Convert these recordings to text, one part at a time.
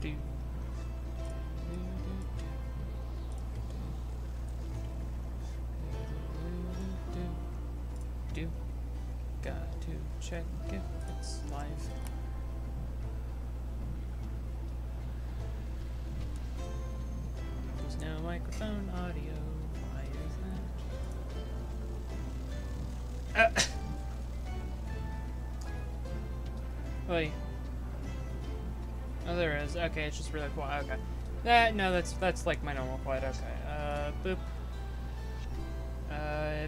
do. Do. Got to check if it's live. There's no microphone audio. Why is that? Wait. Oh, there is. Okay, it's just really quiet. Okay. No, that's like my normal quiet. Okay. Boop.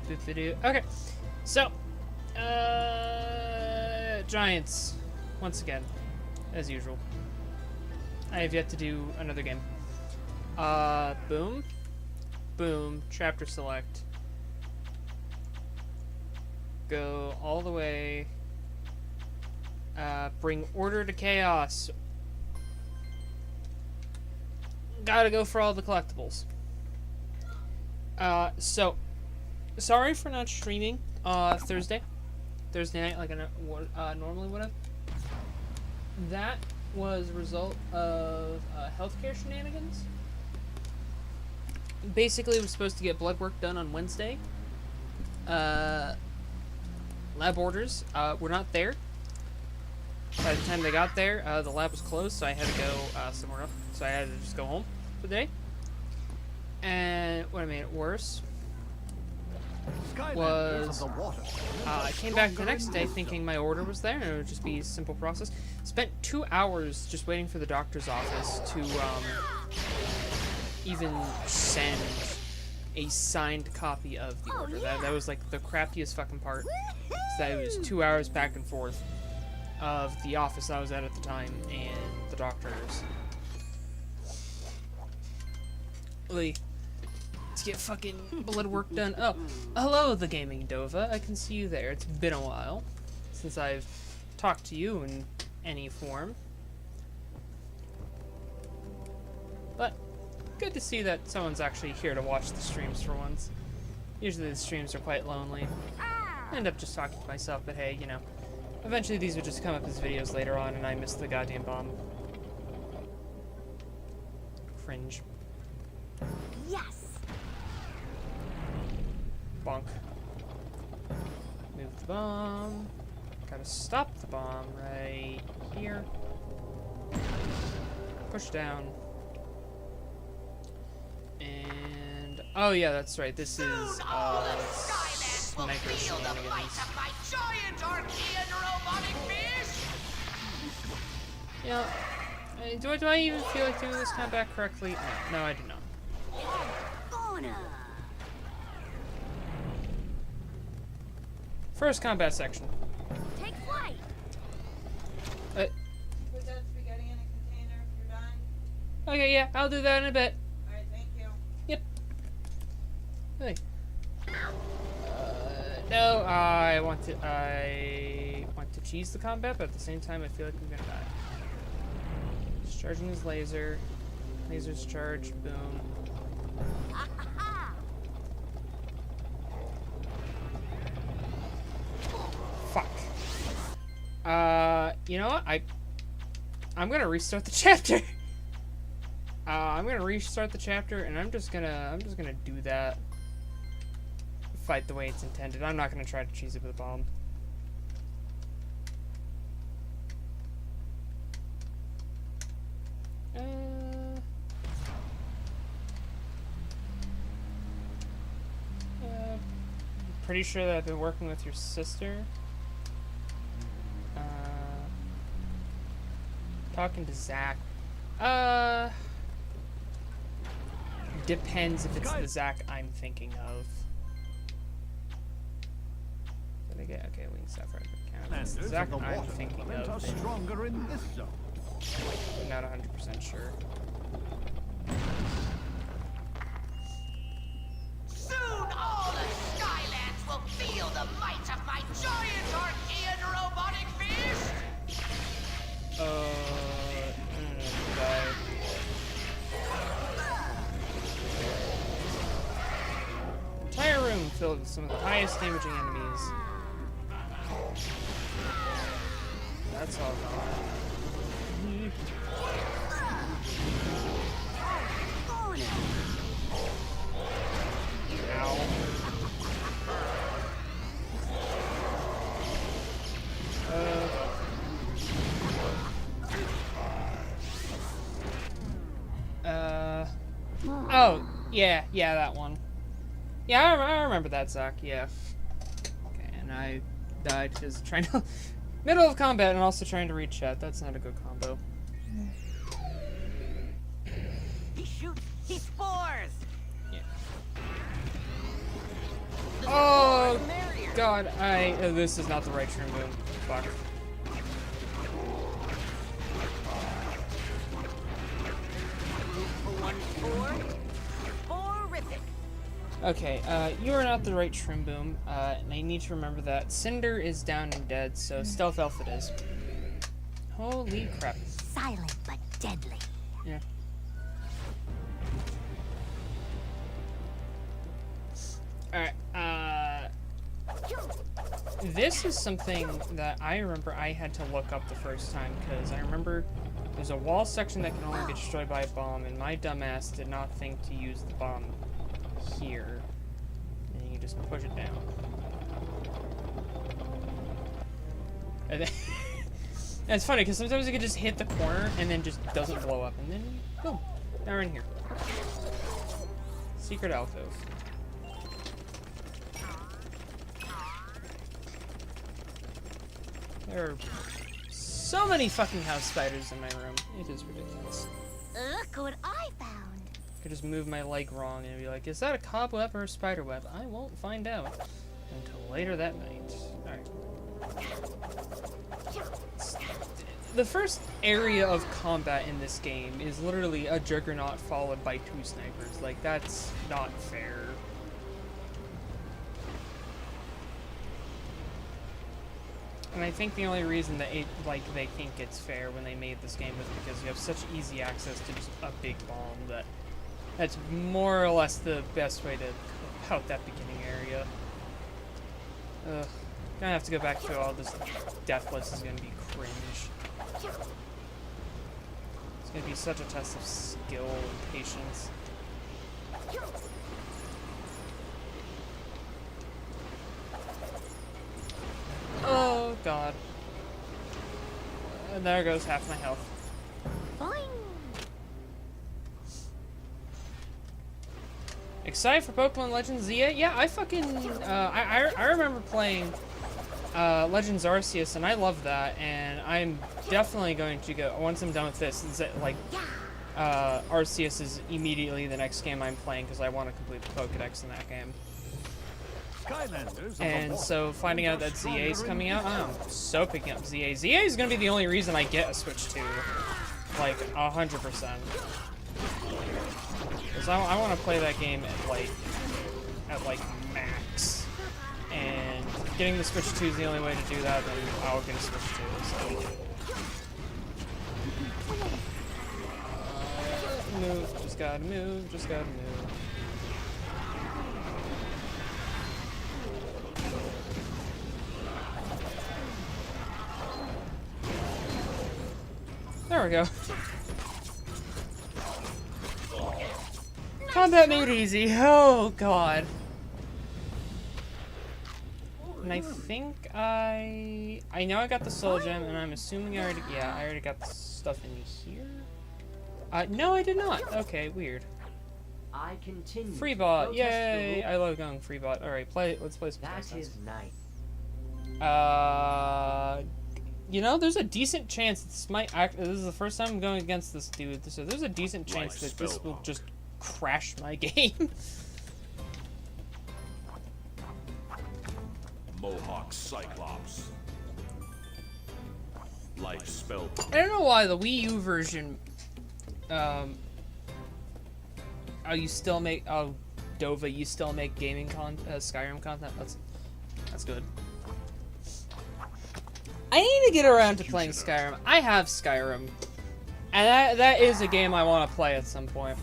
Boop-a-doo. Okay. So, Giants. Once again, as usual. I have yet to do another game. Boom. Boom. Chapter select. Go all the way. Bring order to chaos. Gotta go for all the collectibles. So, sorry for not streaming Thursday night like I normally would have. That was a result of healthcare shenanigans. Basically, was supposed to get blood work done on Wednesday. Lab orders were not there. By the time they got there, the lab was closed, so I had to go somewhere else. So I had to just go home for the day. And what made it worse was I came back the next day thinking my order was there and it would just be a simple process. Spent 2 hours just waiting for the doctor's office to even send a signed copy of the order. That was like the crappiest fucking part. So that it was 2 hours back and forth of the office I was at the time and the doctors. Like, to get fucking blood work done. Oh, hello, the Gaming Dova. I can see you there. It's been a while since I've talked to you in any form. But, good to see that someone's actually here to watch the streams for once. Usually the streams are quite lonely. I end up just talking to myself, but hey, you know. Eventually these would just come up as videos later on and I missed the goddamn bomb. Cringe. Yes. Bonk. Move the bomb. Gotta stop the bomb right here. Push down. And oh yeah, that's right. This is sniper shenanigans. Yeah. Do I even feel like doing this combat correctly? No, I do not. First combat section. Take flight. Put that spaghetti in a container if you're done. Okay, yeah, I'll do that in a bit. Alright, thank you. Yep. Hey. No, I want to cheese the combat, but at the same time, I feel like I'm gonna die. He's charging his laser. Laser's charged. Boom. Fuck. You know what? I'm gonna restart the chapter. I'm gonna restart the chapter, and I'm just gonna do that. Fight the way it's intended. I'm not gonna try to cheese it with a bomb. Pretty sure that I've been working with your sister. Talking to Zach. Depends if it's the Zach I'm thinking of. Did I get okay? We can stop right there. It's the Zach I'm thinking of. Stronger in this zone. I'm not 100% sure. Soon all the Skylands will feel the might of my giant Archean robotic fist! Entire room filled with some of the highest damaging enemies. That's all gone. Oh, yeah, that one. Yeah, I remember that, Zach, yeah. Okay, and I died because trying to... middle of combat and also trying to read chat. That's not a good combo. He shoots. He spores. Yeah. The Oh, more the merrier. God, this is not the right trim boom. Fuck. 4-rific. Okay, you are not the right trim boom, and I need to remember that. Cinder is down and dead, so stealth elf it is. Holy crap. Silent but deadly. Yeah. Alright, this is something that I remember I had to look up the first time, because I remember there's a wall section that can only be destroyed by a bomb, and my dumbass did not think to use the bomb here. And you just push it down. And then and it's funny, because sometimes it can just hit the corner, and then just doesn't blow up, and then, boom, now we're in here. Secret alcove. There are so many fucking house spiders in my room. It is ridiculous. Look what I found. I could just move my leg wrong and be like, is that a cobweb or a spider web? I won't find out until later that night. Alright. The first area of combat in this game is literally a juggernaut followed by 2 snipers. Like, that's not fair. And I think the only reason that they think it's fair when they made this game is because you have such easy access to just a big bomb that's more or less the best way to out that beginning area. Ugh. Gonna have to go back to all this. Deathless is gonna be cringe. It's gonna be such a test of skill and patience. Oh, God. And there goes half my health. Boing. Excited for Pokemon Legends ZA? Yeah, I fucking, I remember playing, Legends Arceus, and I love that, and I'm definitely going to go, once I'm done with this, Arceus is immediately the next game I'm playing, because I want to complete the Pokedex in that game. And so finding out that ZA is coming out, I'm so picking up ZA. ZA is going to be the only reason I get a Switch 2. Like, 100%. Because I want to play that game at max. And getting the Switch 2 is the only way to do that, then I'll get a Switch 2, so. Move, just gotta move, just gotta move. There we go. Combat made easy. Oh, God. And I think I know I got the soul gem, and I'm assuming I already got the stuff in here. No, I did not. Okay, weird. I continue. Free bot, yay! I love going free bot. All right, let's play some That Quest. is nice. You know, there's a decent chance this might act. This is the first time I'm going against this dude, so there's a decent chance that this will just crash my game. Mohawk Cyclops. Life spell. I don't know why the Wii U version. You still make Dova. You still make gaming Skyrim content. That's good. I need to get around to playing Skyrim. I have Skyrim, and that is a game I want to play at some point.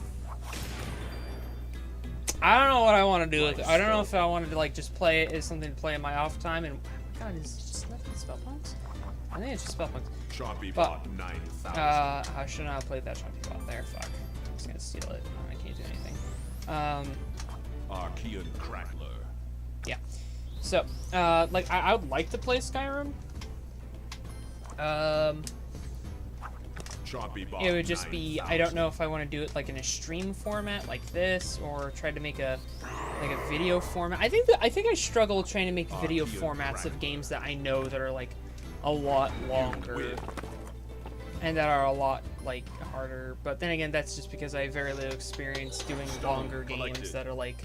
I don't know what I want to do with it. I don't know if I wanted to like just play it as something to play in my off time. And God, is it just nothing spell punks? I think it's just spell punks. Choppy But, bot 9,000. I should not have played that choppy bot there. Fuck. I'm just gonna steal it. I can't do anything. Archean Crackler. Yeah. So, like, I would like to play Skyrim. chompy bog it would just be, I 9000. don't know if I want to do it like in a stream format like this, or try to make a video format. I think I struggle trying to make video formats of games that I know that are like a lot longer and that are a lot like harder. But then again, that's just because I have very little experience doing longer games that are like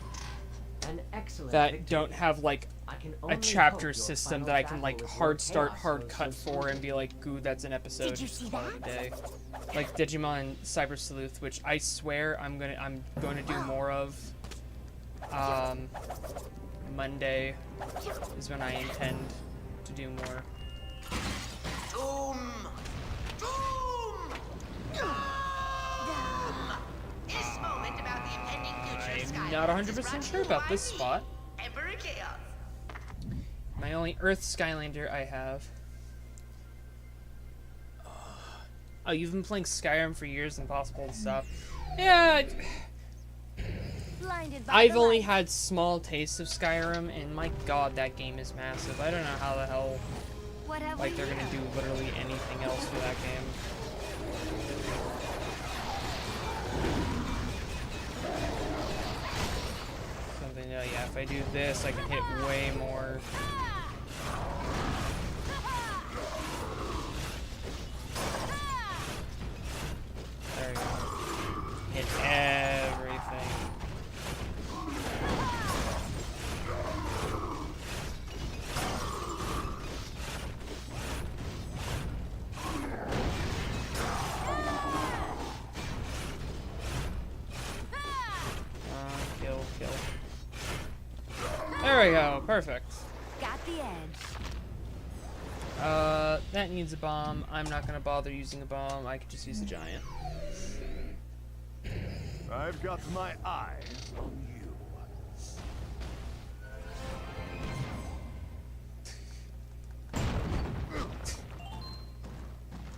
An excellent that victory. don't have like I can a only chapter hope your system final that I can like battle is hard more start, chaos hard flows cut so for and be like, "Goo, that's an episode." Did you just see call it a that? day. Like Digimon Cyber Sleuth, which I swear I'm going to do more of. Monday is when I intend to do more. Doom! Doom! Doom! This moment about the impending future of I'm Skylander not is 100% brought to sure you about by this me, spot. Emperor Chaos. My only Earth Skylander I have. Oh, you've been playing Skyrim for years, impossible to stop. Yeah, Blinded by I've the only light. had small tastes of Skyrim, and my god, that game is massive. I don't know how the hell, What have like, we they're gonna here? do literally anything else for that game. Something, yeah, if I do this, I can hit way more. There you go. Hit everything. Kill, kill. There we go, perfect. Got the edge. That needs a bomb. I'm not gonna bother using a bomb. I could just use a giant. I've got my eye on you.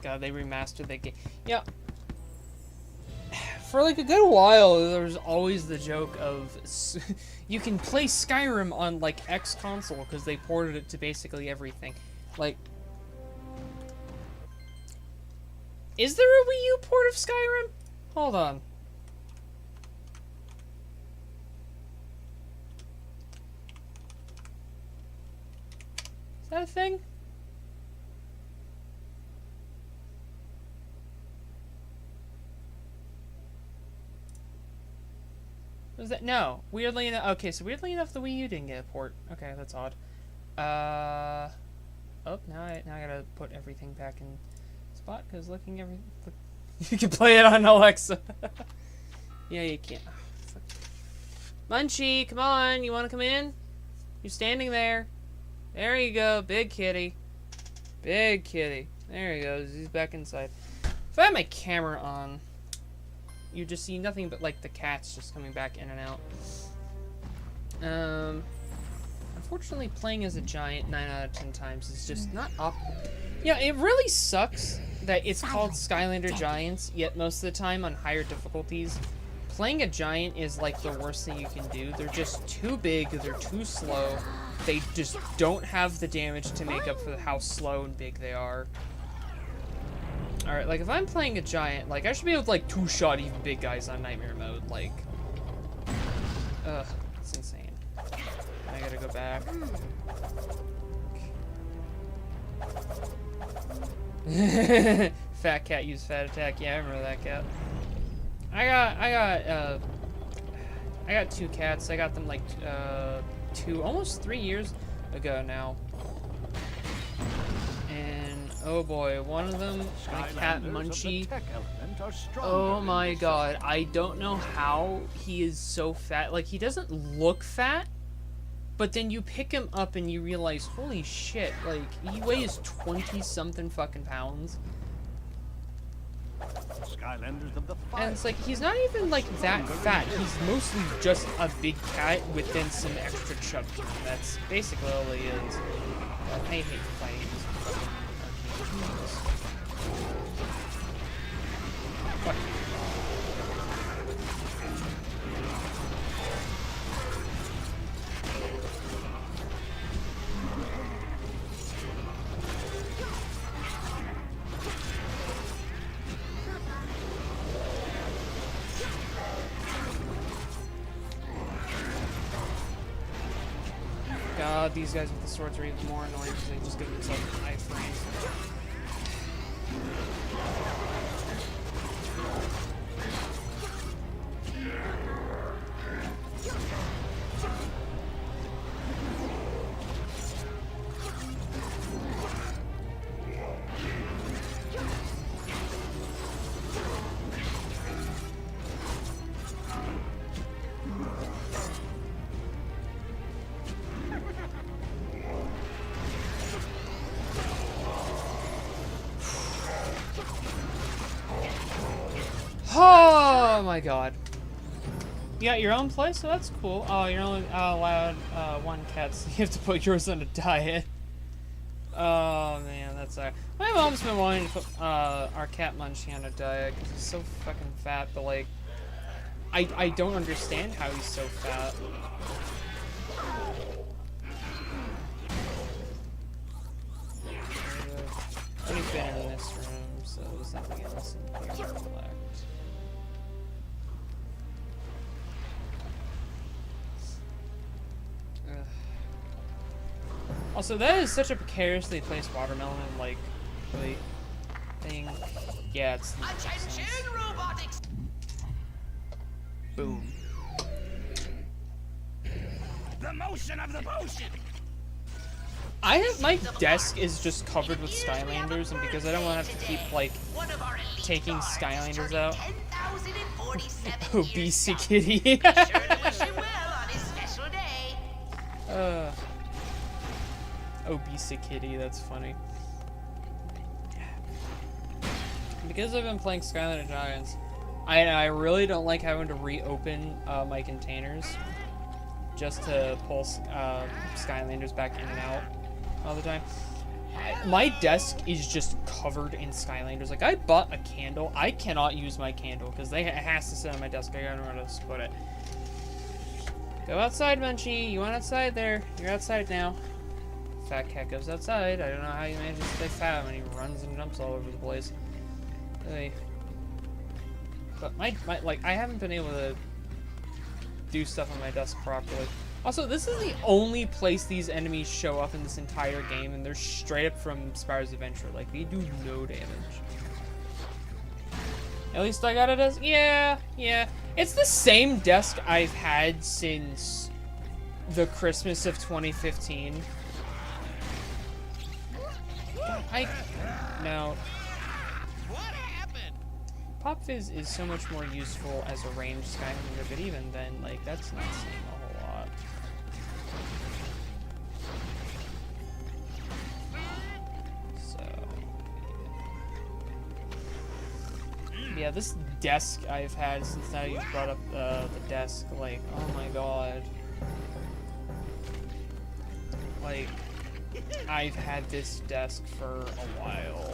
God, they remastered that game. Yeah. For like a good while, there was always the joke of you can play Skyrim on like X console because they ported it to basically everything. Like, is there a Wii U port of Skyrim? Hold on. Is that a thing? Was that no? Weirdly enough, okay. So weirdly enough, the Wii U didn't get a port. Okay, that's odd. Oh, now I gotta put everything back in spot because looking every you can play it on Alexa. Yeah, you can't. Oh, fuck. Munchie, come on! You want to come in? You're standing there. There you go, big kitty. Big kitty. There he goes. He's back inside. If I had my camera on, you just see nothing but like the cats just coming back in and out. Unfortunately, playing as a giant 9 out of 10 times is just not up. Yeah, it really sucks that it's called Skylander Giants, yet most of the time on higher difficulties, playing a giant is like the worst thing you can do. They're just too big, they're too slow, they just don't have the damage to make up for how slow and big they are. Alright, like if I'm playing a giant, like I should be able to like two-shot even big guys on Nightmare mode, like... Ugh, it's insane. I gotta go back. Fat cat use fat attack. Yeah, I remember that cat. I got two cats. I got them like almost 3 years ago now. And oh boy, one of them, my cat Munchie. Oh my god, I don't know how he is so fat. Like, he doesn't look fat, but then you pick him up and you realize, holy shit, like, he weighs 20-something fucking pounds. Skylanders of the And it's like, he's not even, like, that fat. He's mostly just a big cat within some extra chub to him. That's basically all he is. I hate fighting these fucking arcade games. Fuck you. God, these guys with the swords are even more annoying because they just give themselves iframes. Oh my god. You got your own place, so that's cool. Oh, you're only allowed one cat, so you have to put yours on a diet. Oh man, that's alright. My mom's been wanting to put our cat Munchie on a diet because he's so fucking fat, but like, I don't understand how he's so fat. I've only been in this room, so there's nothing else in here to collect. Also, that is such a precariously placed watermelon, like, really thing. Yeah, it's the Attention, robotics! boom. The motion of the potion! My desk is just covered with Skylanders, and because I don't want to have to keep, like, taking Skylanders out. Obese kitty. Sure to wish him well on his special day. Obese kitty, that's funny. Because I've been playing Skylander Giants, I really don't like having to reopen my containers just to pull Skylanders back in and out all the time. My desk is just covered in Skylanders. Like, I bought a candle. I cannot use my candle because it has to sit on my desk. I gotta know where to put it. Go outside, Munchie. You want outside there? You're outside now. Fat cat goes outside. I don't know how you manage to stay fat when he runs and jumps all over the place. Hey. But my like, I haven't been able to do stuff on my desk properly. Also, this is the only place these enemies show up in this entire game, and they're straight up from Spyro's Adventure. Like, they do no damage. At least I got a desk. Yeah. It's the same desk I've had since the Christmas of 2015. No. What happened? Pop Fizz is so much more useful as a ranged Skylander, but even then, like, that's not saying a whole lot. So, yeah, this desk I've had since now you've brought up the desk, like, oh my god. Like, I've had this desk for a while.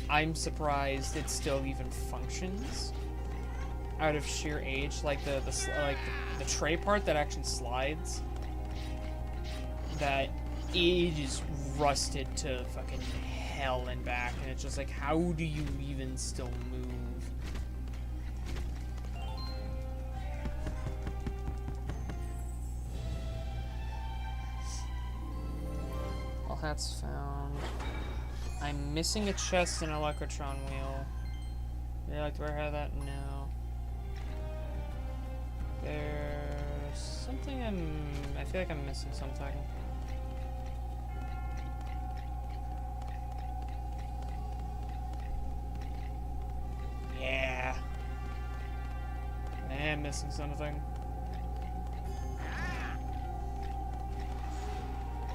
I'm surprised it still even functions out of sheer age. Like the tray part that actually slides, that it is rusted to fucking hell and back, and it's just like, how do you even still move? All hats found. I'm missing a chest and an Electrotron wheel. Would you like to have that? No. There's something I feel like I'm missing something. Yeah. I'm missing something.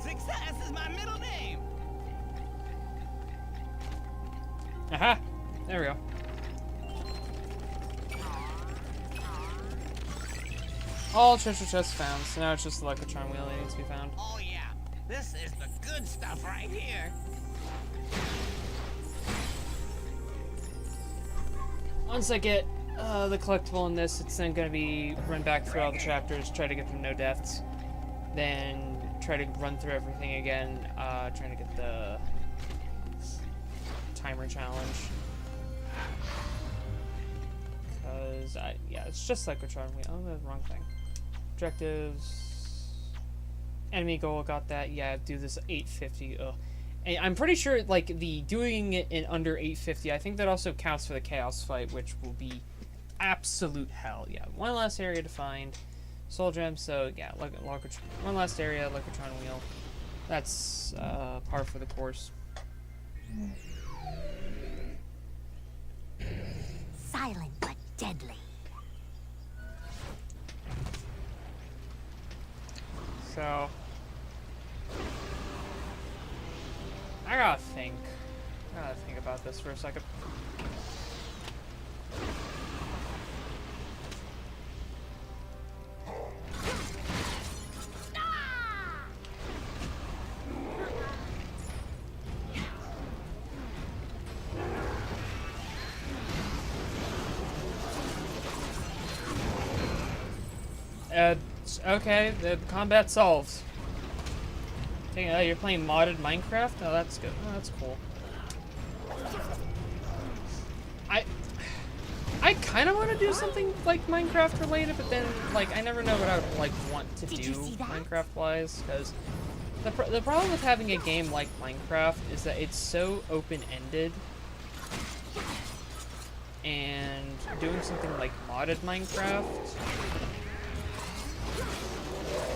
Success is my middle name. Aha! There we go. All treasure chests found, so now it's just the Electrotron wheel that needs to be found. Oh yeah, this is the good stuff right here. Once I get the collectible in this, it's then going to be run back through all the chapters, try to get them no deaths, then try to run through everything again, trying to get the timer challenge. Because, yeah, it's just Cyclotron. Oh, the wrong thing. Objectives. Enemy goal, got that. Yeah, do this 850. Ugh. And I'm pretty sure, like, the doing it in under 850, I think that also counts for the chaos fight, which will be absolute hell. Yeah, one last area to find. Soul gem, so yeah, one last area, Locatron wheel. That's par for the course. Silent but deadly. So I gotta think about this for a second. Okay, the combat solved. You're playing modded Minecraft? Oh, that's good. Oh, that's cool. I kind of want to do something like Minecraft related, but then like I never know what I would like want to do Minecraft wise, because the problem with having a game like Minecraft is that it's so open-ended, and doing something like modded Minecraft,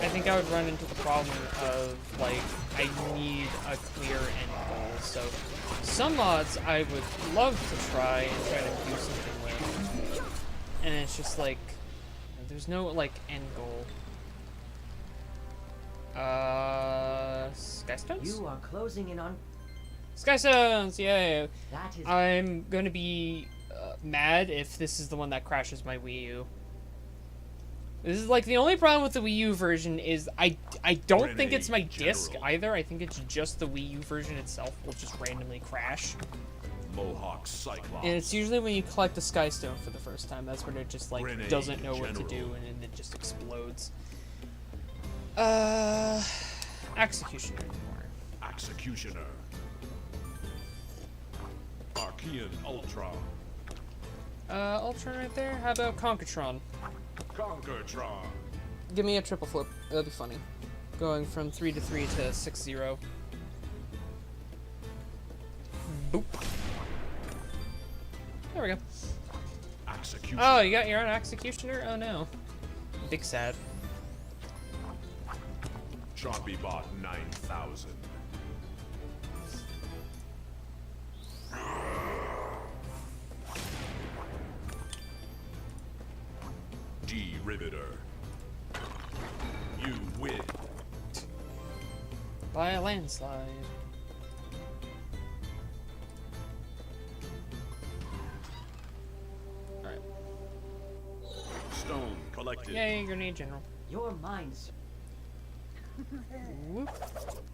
I think I would run into the problem of, like, I need a clear end goal. So, some mods I would love to try and try to do something with. And it's just like, there's no, like, end goal. Skystones? You are closing in on. Skystones! Yay! That is. I'm gonna be mad if this is the one that crashes my Wii U. This is like the only problem with the Wii U version is I don't think it's my disc either. I think it's just the Wii U version itself will just randomly crash. Mohawk Cyclops. And it's usually when you collect the Skystone for the first time. That's when it just like doesn't know what to do and then it just explodes. Executioner anymore. Executioner. Archean Ultron. Ultron right there. How about Conkertron? Conkertron. Give me a triple flip. That'll be funny. Going from 3-3 to 6-0. Boop. There we go. Executioner. Oh, you got your own Executioner? Oh no. Big sad. Chompy Bot 9000. D-Riveter. You win. By a landslide. Alright. Stone collected. Yay, Grenade General. Your minds. Whoop.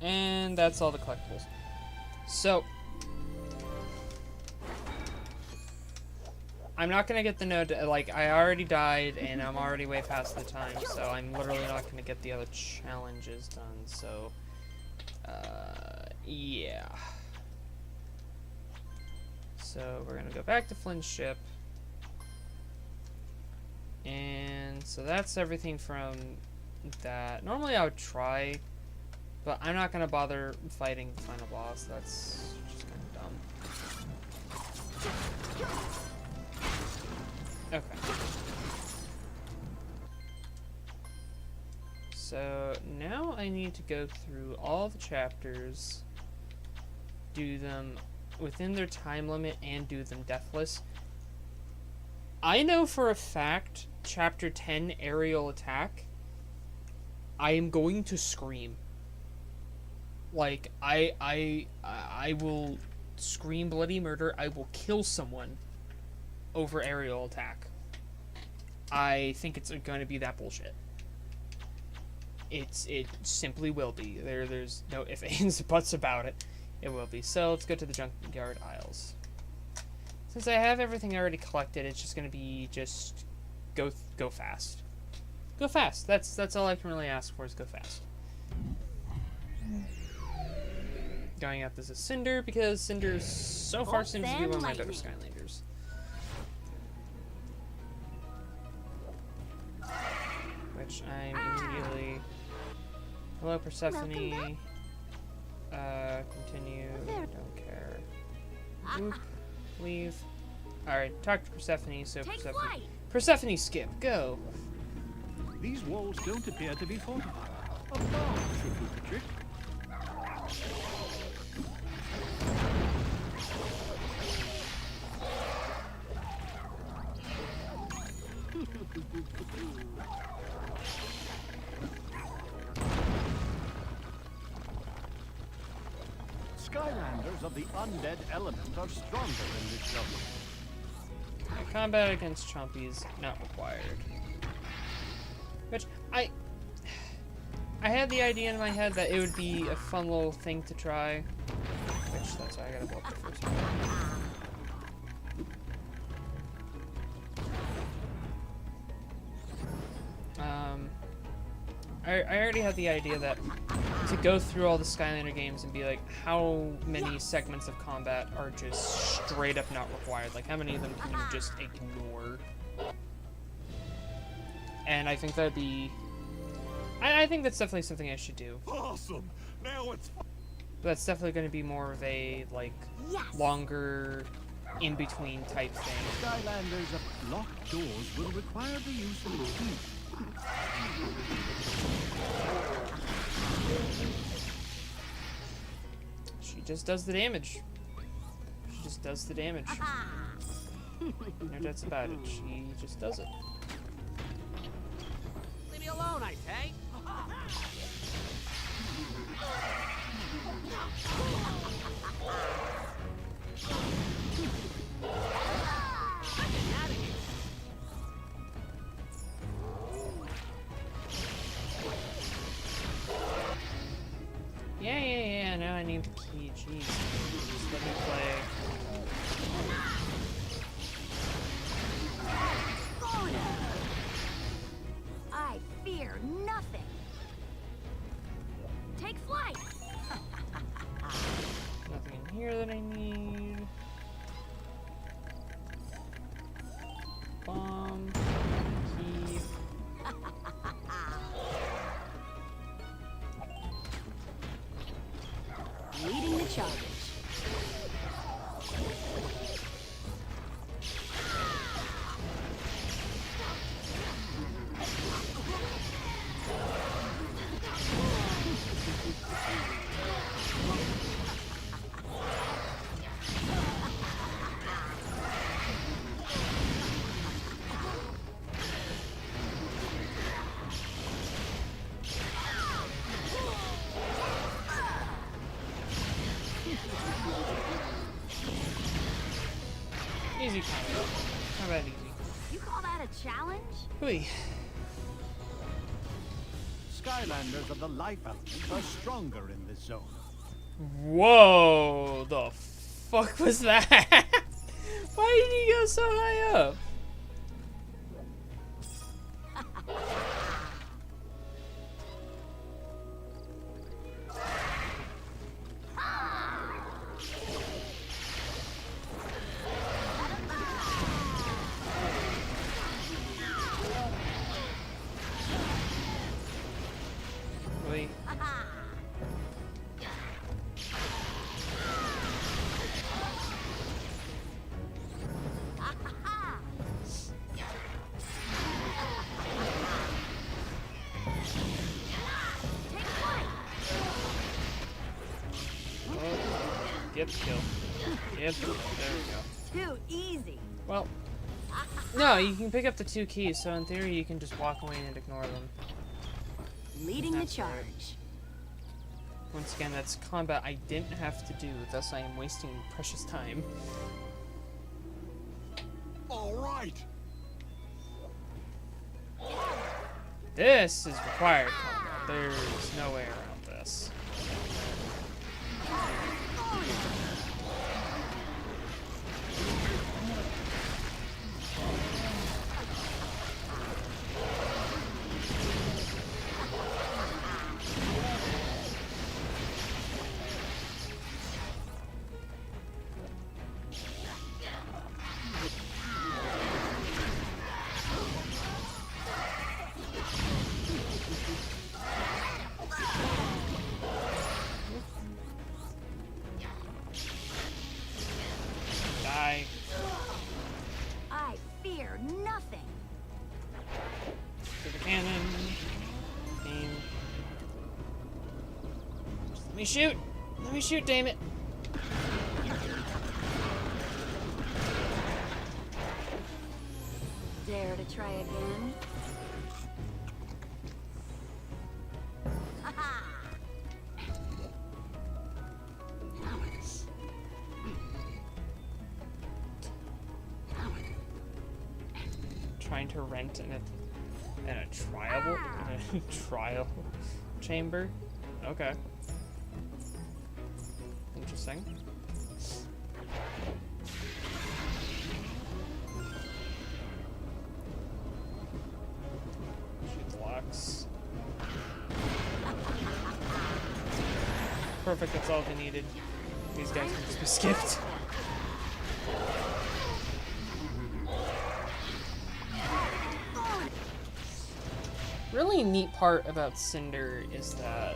And that's all the collectibles. So, I'm not gonna get the node. Like, I already died, and I'm already way past the time, so I'm literally not gonna get the other challenges done. So, yeah. So we're gonna go back to Flynn's ship, and so that's everything from that. Normally I would try, but I'm not gonna bother fighting the final boss. That's just kind of dumb. Okay. So now I need to go through all the chapters, do them within their time limit, and do them deathless. I know for a fact, chapter 10, aerial attack, I am going to scream. Like, I will scream bloody murder. I will kill someone over aerial attack. I think it's going to be that bullshit. It simply will be. There's no ifs, ands, buts about it. It will be. So let's go to the Junkyard Isles. Since I have everything already collected, it's just going to be just go fast. Go fast. That's all I can really ask for is go fast. Going after this is Cinder because Cinder so far seems to be one of my better Skylanders. Which I'm immediately Hello, Persephone. Continue. Don't care. Oop. Leave. Alright, talk to Persephone, so Take Persephone. flight. Persephone, skip. Go. These walls don't appear to be fortified. A bomb should do the trick. Skylanders of the undead element are stronger in this zone. Combat against Chompies not required. Which I had the idea in my head that it would be a fun little thing to try. Which that's why I gotta go up the first one. I already had the idea that to go through all the Skylander games and be like, how many segments of combat are just straight up not required? Like, how many of them can you just ignore? And I think that'd be... I think that's definitely something I should do. Awesome! Now it's That's definitely going to be more of a, like, Yes. longer, in-between type thing. Skylanders of locked doors will require the use of a key. She just does the damage. She just does the damage. No doubts about it. She just does it. Leave me alone, I say. Yeah, now I need the key. Jeez. Just let me play. I fear nothing. Take flight. Nothing in here that I need. Bomb. Key. Leading the charge. Easy combat. Combat easy. You call that a challenge? Hooey. Skylanders of the life element are stronger in this zone. Whoa! The fuck was that? Why did he go so high up? Really? Get the kill. Get the kill. There we go. Too easy. Well, no, you can pick up the 2 keys, so in theory you can just walk away and ignore them. Leading the That's right. charge. Once again, that's combat I didn't have to do, thus I am wasting precious time. all right. This is required combat. There's no way around this. cannon. Aim. Just let me shoot! Let me shoot, damn it! Dare to try again? Haha! Trying to rent in a trial chamber. Okay. Interesting. She blocks. Perfect, that's all we needed. These guys can just be skipped. Really neat part about Cinder is that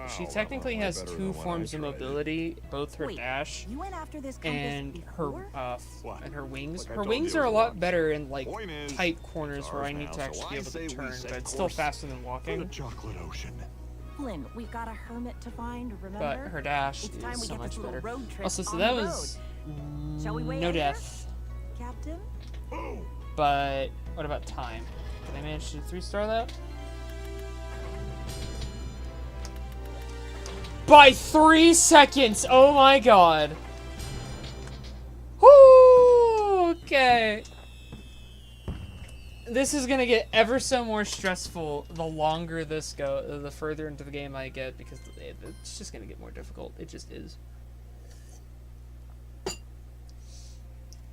she technically has two forms of mobility, both her Wait, dash you went after this compass and her before? and her wings. Like I Her told wings you are a it lot was. better in like Point is, tight corners where I ours need now, to actually so be I able say to we turn, set but it's still course faster than For the walking. chocolate ocean. Flynn, we've got a hermit to find, remember? But her dash It's time is we so get much this little better. road trip Also, so on that the was Shall we weigh no anchor? death. Captain? But what about time? Did I manage to 3-star that? By 3 seconds! Oh my god! Woo! Okay. This is gonna get ever so more stressful the longer this goes, the further into the game I get, because it's just gonna get more difficult. It just is.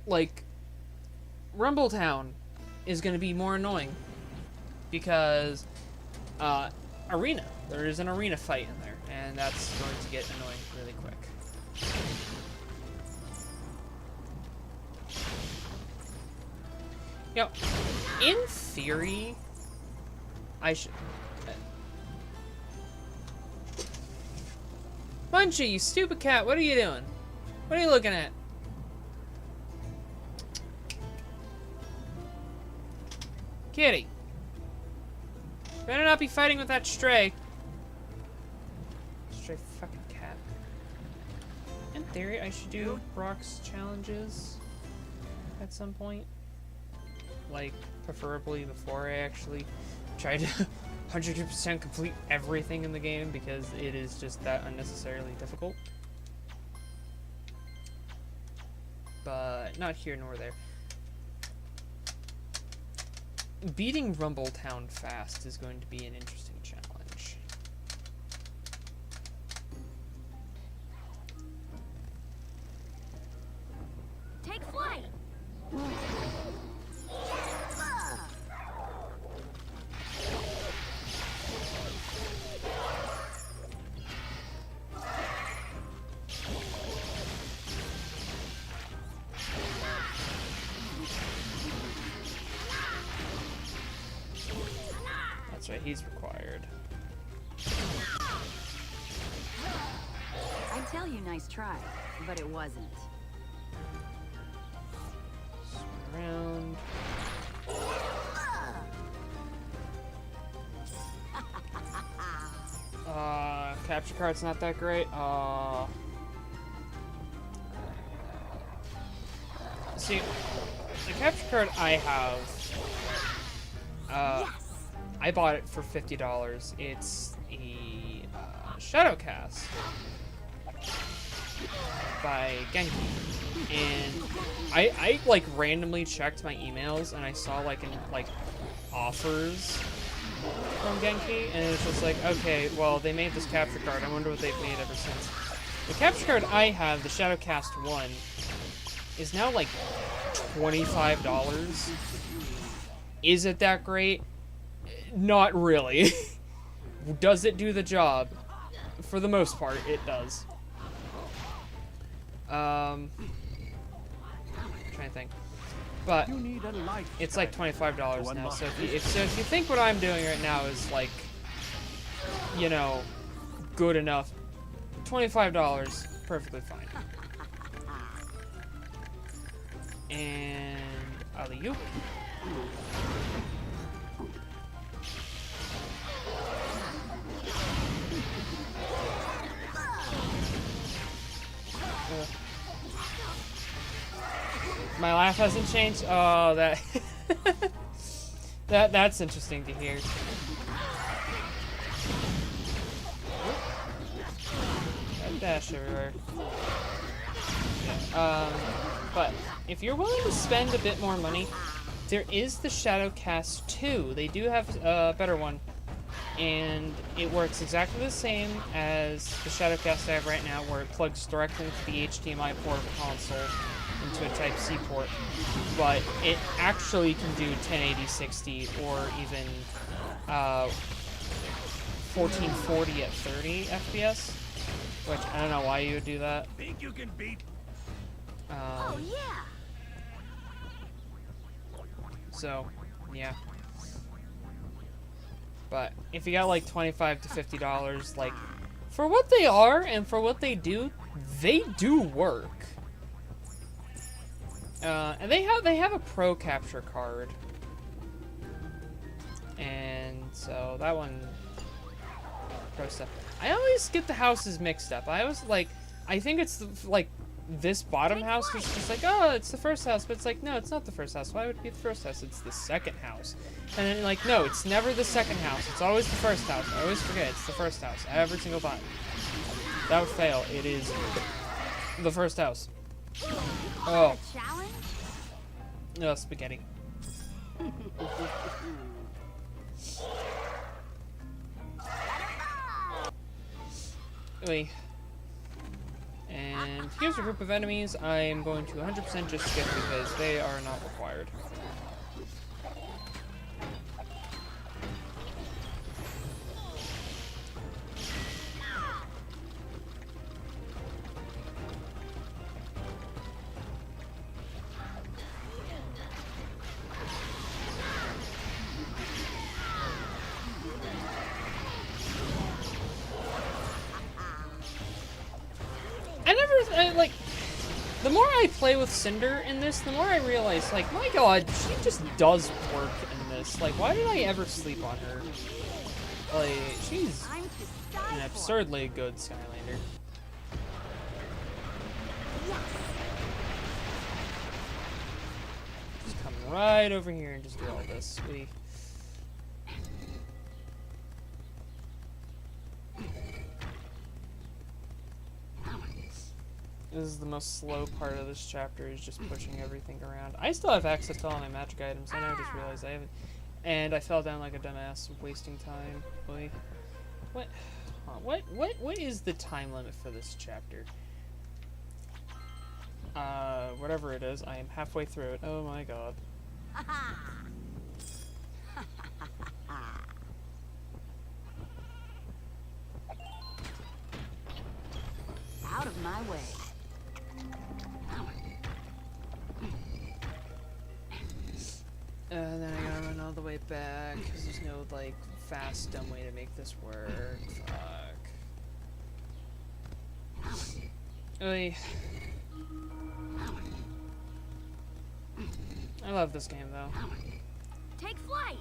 Like, Rumbletown is gonna be more annoying because arena. There is an arena fight in there, and that's going to get annoying really quick. You know, in theory, I should... Munchie, you stupid cat, what are you doing? What are you looking at? Kitty. Better not be fighting with that stray. Stray fucking cat. In theory, I should do Brock's challenges at some point. Like, preferably before I actually try to 100% complete everything in the game, because it is just that unnecessarily difficult. But not here nor there. Beating Rumbletown fast is going to be an interesting challenge. Take flight! That's right, he's required. I'd tell you nice try, but it wasn't. Swing around. Capture card's not that great. See, the capture card I have, I bought it for $50. It's a Shadowcast by Genki, and I like randomly checked my emails and I saw like offers from Genki, and it's just like, okay, well, they made this capture card. I wonder what they've made ever since. The capture card I have, the Shadowcast 1, is now like $25. Is it that great? Not really. Does it do the job? For the most part, it does. I'm trying to think. But You need a light it's like $25 One now. more. So if you think what I'm doing right now is like, you know, good enough, $25, perfectly fine. And alley-oop. My laugh hasn't changed? Oh, that... that's interesting to hear. That dash everywhere. Yeah. But if you're willing to spend a bit more money, there is the Shadowcast 2. They do have a better one. And it works exactly the same as the Shadowcast I have right now, where it plugs directly into the HDMI port of the console into a Type-C port. But it actually can do 1080, 60, or even 1440 at 30 FPS. Which, I don't know why you would do that. Think you can beat? Oh, yeah. So, yeah. But if you got like $25 to $50, like, for what they are and for what they do work. And they have a pro capture card, and so that one pro stuff. I always get the houses mixed up. I think it's like this bottom house is just like, oh, it's the first house, but it's like, no, it's not the first house. Why would it be the first house? It's the second house. And then like, no, it's never the second house. It's always the first house. I always forget it's the first house every single time. That would fail. It is the first house. Oh. Challenge? No, spaghetti. Wait. And here's a group of enemies I am going to 100% just skip because they are not required. Like, the more I play with Cinder in this, the more I realize, like, my god, she just does work in this. Like, why did I ever sleep on her? Like, she's an absurdly good Skylander. Just come right over here and just do all this. This is the most slow part of this chapter, is just pushing everything around. I still have access to all my magic items. I just realized I haven't. And I fell down like a dumbass, wasting time. Boy. What is the time limit for this chapter? Whatever it is, I am halfway through it. Oh my god. Out of my way. And then I gotta run all the way back, because there's no, like, fast, dumb way to make this work. Fuck. Oy. I love this game, though. Take flight.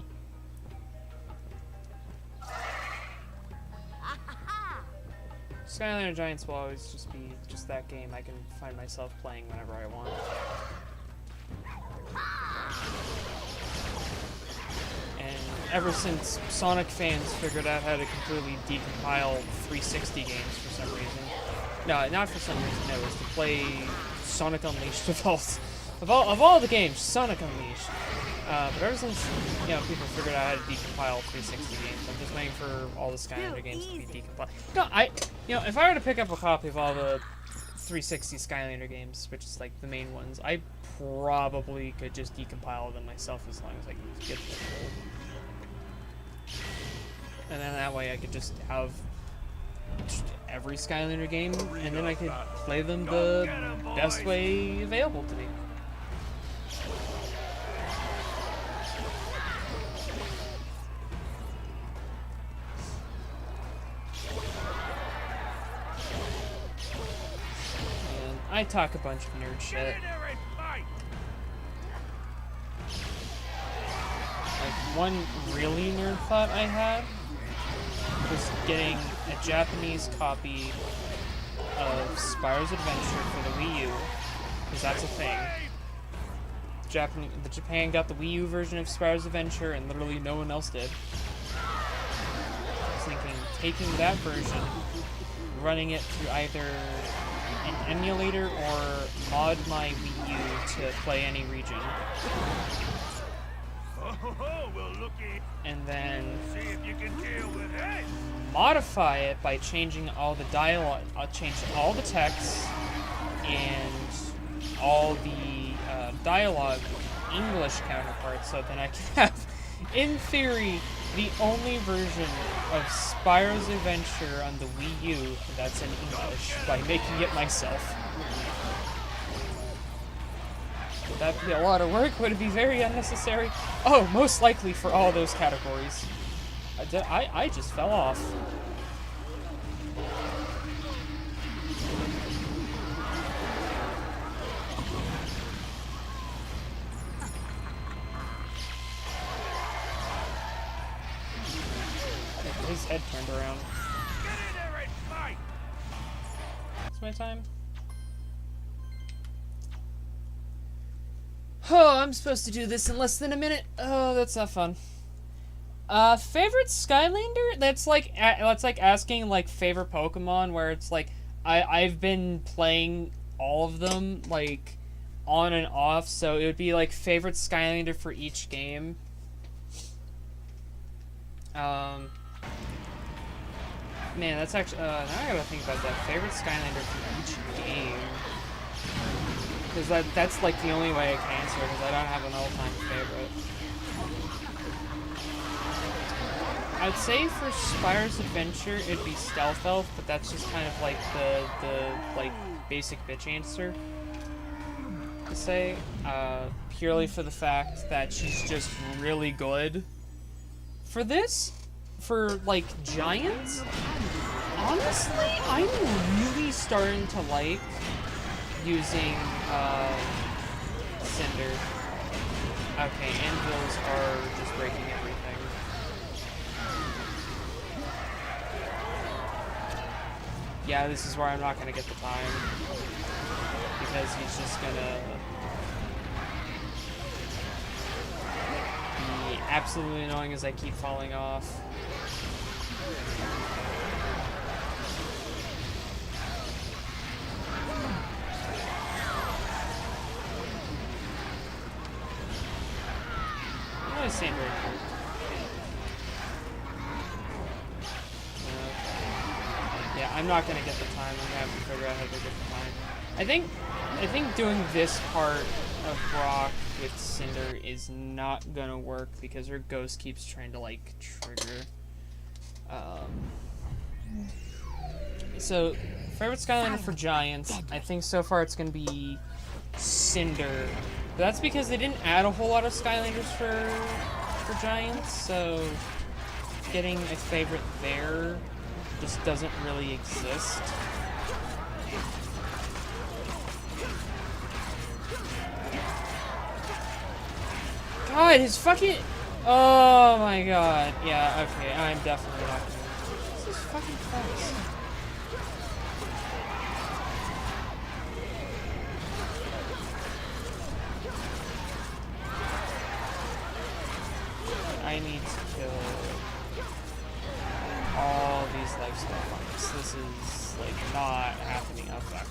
Skylander Giants will always just be just that game I can find myself playing whenever I want. And ever since Sonic fans figured out how to completely decompile 360 games for some reason. No, not for some reason, it was to play Sonic Unleashed of all the games, Sonic Unleashed. But ever since, you know, people figured out how to decompile 360 games, I'm just waiting for all the Skylander games to be decompiled. No, if I were to pick up a copy of all the 360 Skylander games, which is like the main ones, I probably could just decompile them myself as long as I can get them full. And then that way I could just have just every Skylander game, and then I could play them the best way available to me. I talk a bunch of nerd shit. Like, one really nerd thought I had was getting a Japanese copy of Spyro's Adventure for the Wii U, because that's a thing. Japan got the Wii U version of Spyro's Adventure, and literally no one else did. I was thinking, taking that version, running it through either an emulator or mod my Wii U to play any region. And then See if you can deal with it. modify it by changing all the dialogue. I'll change all the text and all the dialogue English counterparts, so then I can have, in theory, the only version of Spyro's Adventure on the Wii U that's in English by making it myself. Would that be a lot of work? Would it be very unnecessary? Oh, most likely for all those categories. I just fell off. His head turned around. Get in there and fight. It's my time. Oh, I'm supposed to do this in less than a minute. Oh, that's not fun. Favorite Skylander? That's like asking like favorite Pokemon, where it's like I've been playing all of them like on and off, so it would be like favorite Skylander for each game. Man, that's actually now I gotta think about that. Favorite Skylander for each game. Because that's like the only way I can answer, because I don't have an all-time favorite. I'd say for Spyro's Adventure, it'd be Stealth Elf, but that's just kind of like the like basic bitch answer to say. Purely for the fact that she's just really good. For this, for like Giants, honestly, I'm really starting to like using Cinder. Okay, anvils are just breaking everything. Yeah, this is where I'm not gonna get the time, because he's just gonna be absolutely annoying as I keep falling off. Yeah, I'm not gonna get the time. I'm gonna have to figure out how to get the time. I think doing this part of Brock with Cinder is not gonna work because her ghost keeps trying to like trigger. So favorite Skylander for Giants, I think so far it's gonna be Cinder. But that's because they didn't add a whole lot of Skylanders for Giants, so getting a favorite there just doesn't really exist. God, his fucking... Oh my god. Yeah, okay, I'm definitely not gonna... This is fucking fast. I need to kill all these lifestyle points. This is like not happening. Oh fuck.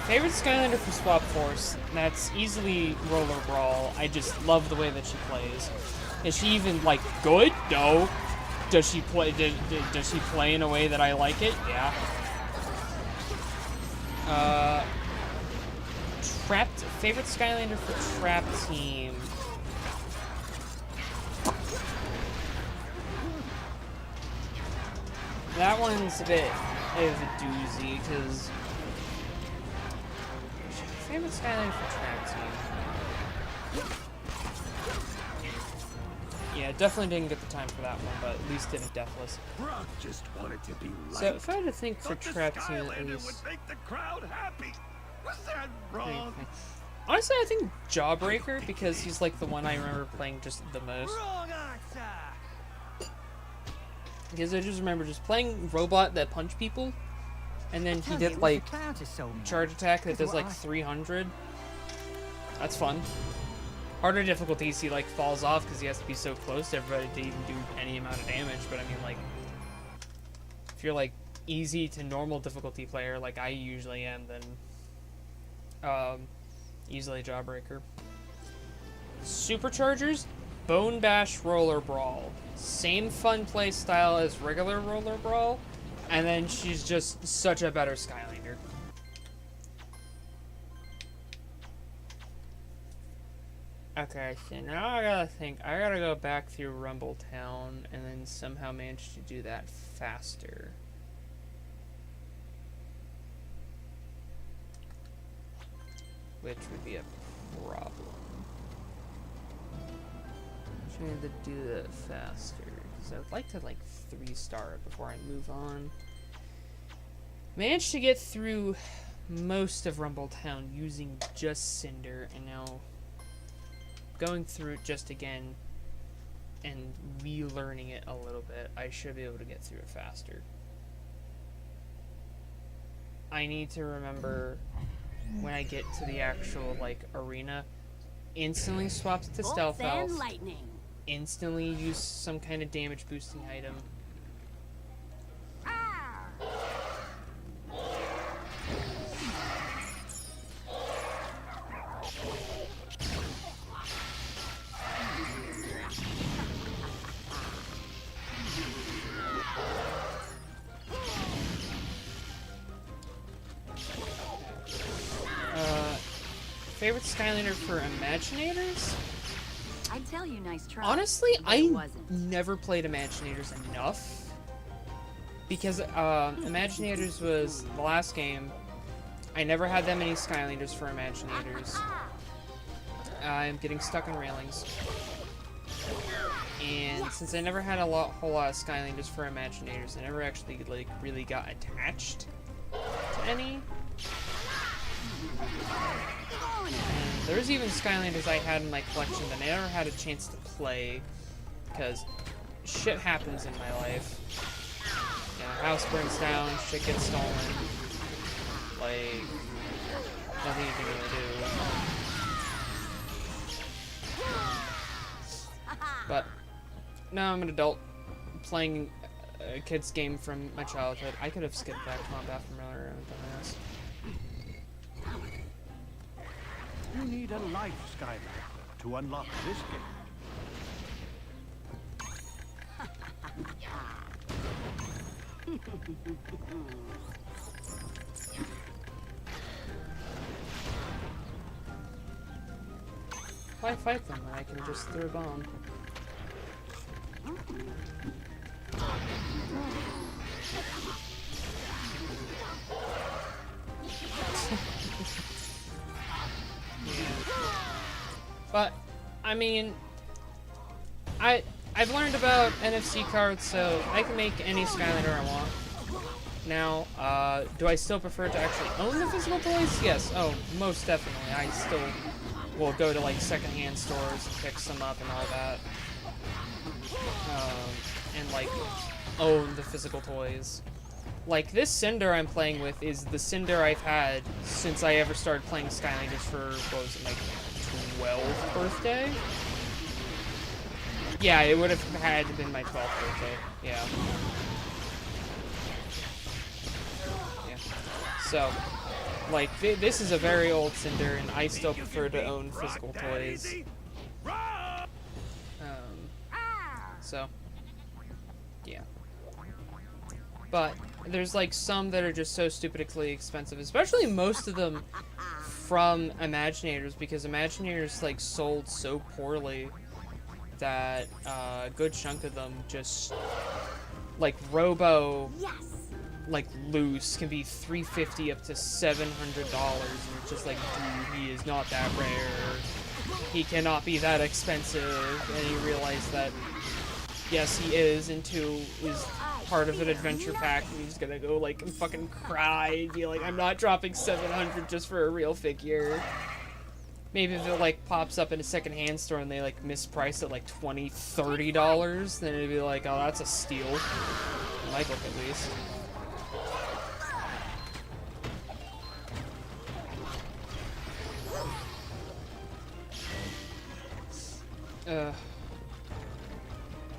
Favorite Skylander for Swap Force? That's easily Roller Brawl. I just love the way that she plays. Is she even like good? No. Does she play? Does she play in a way that I like it? Yeah. Favorite Skylander for Trap Team. That one's a bit of a doozy, because favorite Skylander for Trap Team. Yeah, definitely didn't get the time for that one, but at least did it deathless. Brock just wanted to be liked. So if I had to think for But the Trap Team, at Skylander least. would make the crowd happy. Was that wrong? Honestly, I think Jawbreaker, because he's like the one I remember playing just the most. Wrong answer. Because I just remember just playing robot that punch people, and then he did like charge attack that does like 300. That's fun. Harder difficulties, he like falls off because he has to be so close to everybody to even do any amount of damage. But I mean, like, if you're like easy to normal difficulty player, like I usually am, then easily Jawbreaker. Superchargers, Bone Bash Roller Brawl. Same fun play style as regular Roller Brawl, and then she's just such a better Skylander. Okay, so now I gotta think. I gotta go back through Rumble Town and then somehow manage to do that faster. Which would be a problem. Trying to do that faster because I would like to like 3-star it before I move on. Managed to get through most of Rumble Town using just Cinder, and now going through it just again and relearning it a little bit, I should be able to get through it faster. I need to remember when I get to the actual like arena, instantly swap to Stealth Elf, instantly use some kind of damage boosting item. Favorite Skylander for Imaginators? I'd tell you nice try. Honestly, but I it wasn't. never played Imaginators enough. Because Imaginators was the last game. I never had that many Skylanders for Imaginators. I'm getting stuck on railings. And since I never had a whole lot of Skylanders for Imaginators, I never actually like really got attached to any. And there's even Skylanders I had in my collection that I never had a chance to play because shit happens in my life. You know, house burns down, shit gets stolen. Like, nothing you can really do. But now I'm an adult playing a kid's game from my childhood. I could have skipped that combat from earlier and done this. You need a life Skylander to unlock this game. Why fight them when I can just throw a bomb? But, I mean, I've learned about NFC cards, so I can make any Skylander I want. Now, do I still prefer to actually own the physical toys? Yes, oh, most definitely. I still will go to, like, secondhand stores and pick some up and all that. And, like, own the physical toys. Like, this Cinder I'm playing with is the Cinder I've had since I ever started playing Skylanders for, what was it, like, 12th birthday? Yeah, it would have had to been my 12th birthday. Yeah. Yeah. So, like, this is a very old Cinder, and I still prefer to own physical toys. So, yeah. But there's like some that are just so stupidly expensive, especially most of them from Imaginators, because Imaginators like sold so poorly that a good chunk of them just like Robo like loose can be $350 up to $700, and it's just like, dude, he is not that rare, he cannot be that expensive. And you realize that yes, he is, and 2 is part of an adventure pack, and he's gonna go like and fucking cry and be like, I'm not dropping $700 just for a real figure. maybe if it like pops up in a secondhand store and they like misprice it like $20, $30, then it'd be like, oh, that's a steal. It might look at least.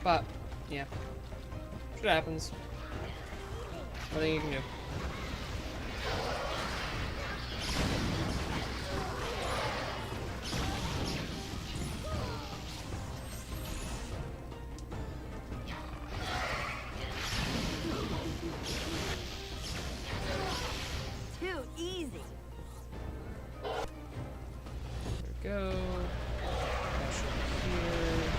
But yeah, shit happens. Nothing you can do. Too easy. There we go. Dash over here.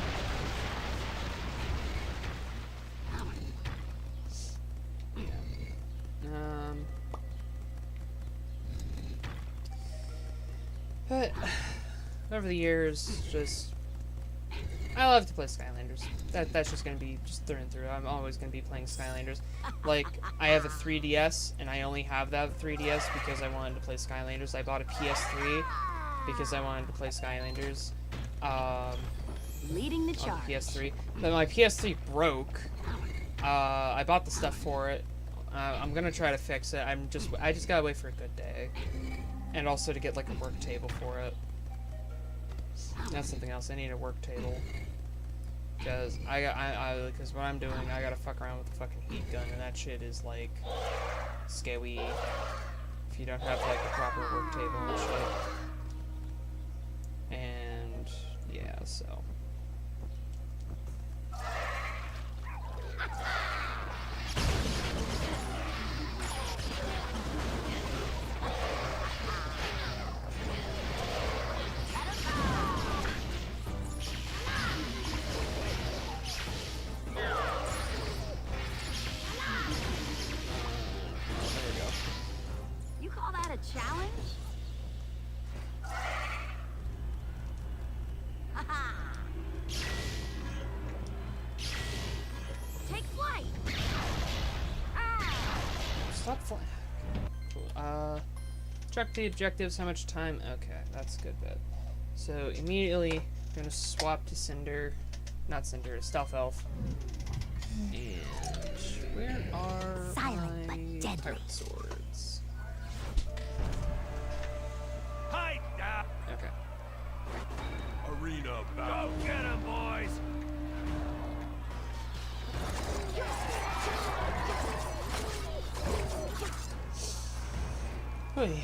But over the years, just I love to play Skylanders. That's just gonna be just through and through. I'm always gonna be playing Skylanders. Like I have a 3DS, and I only have that 3DS because I wanted to play Skylanders. I bought a PS3 because I wanted to play Skylanders. Leading the On charge. the PS3. Then my PS3 broke. I bought the stuff for it. I'm gonna try to fix it. I just gotta wait for a good day, and also to get like a work table for it. That's something else. I need a work table because because what I'm doing, I gotta fuck around with the fucking heat gun, and that shit is like scary if you don't have like a proper work table and shit. And yeah, so. You call that a challenge? Haha. Take flight. Ah. Stop flying. Cool. Check the objectives. How much time? Okay, that's a good bit. So immediately, I'm gonna swap to Cinder, not Cinder, Stealth Elf. And where are Silent my but deadly. pirate swords? Hide now. Okay. Arena battle. Go get 'em, boys. Oy.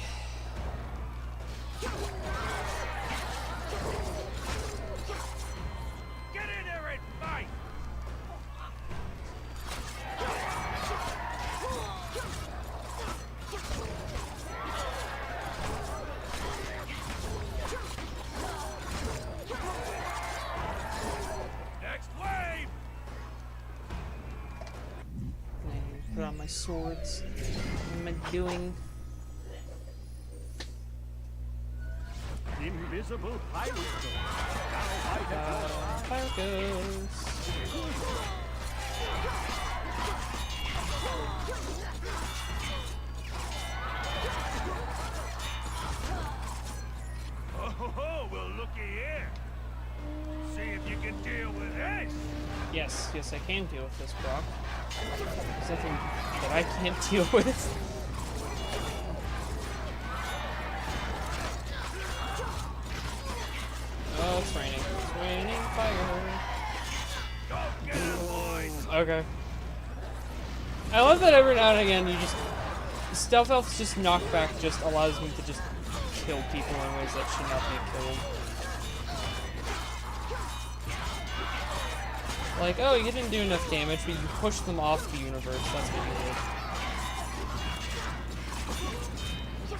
Get in there and fight. Next wave. And put on my swords. What am I doing? Invisible pirate ghost. Now hide at your side. Fire goes. Oh, well, looky here. See if you can deal with this. Yes, I can deal with this, Brock. There's nothing that I can't deal with. Oh, it's raining. It's raining fire. Go get 'em, boys. Okay. I love that every now and again you just... Stealth Elf's just knockback just allows me to just kill people in ways that should not be killed. Like, oh, you didn't do enough damage, but you pushed them off the universe. That's what you did. Oh,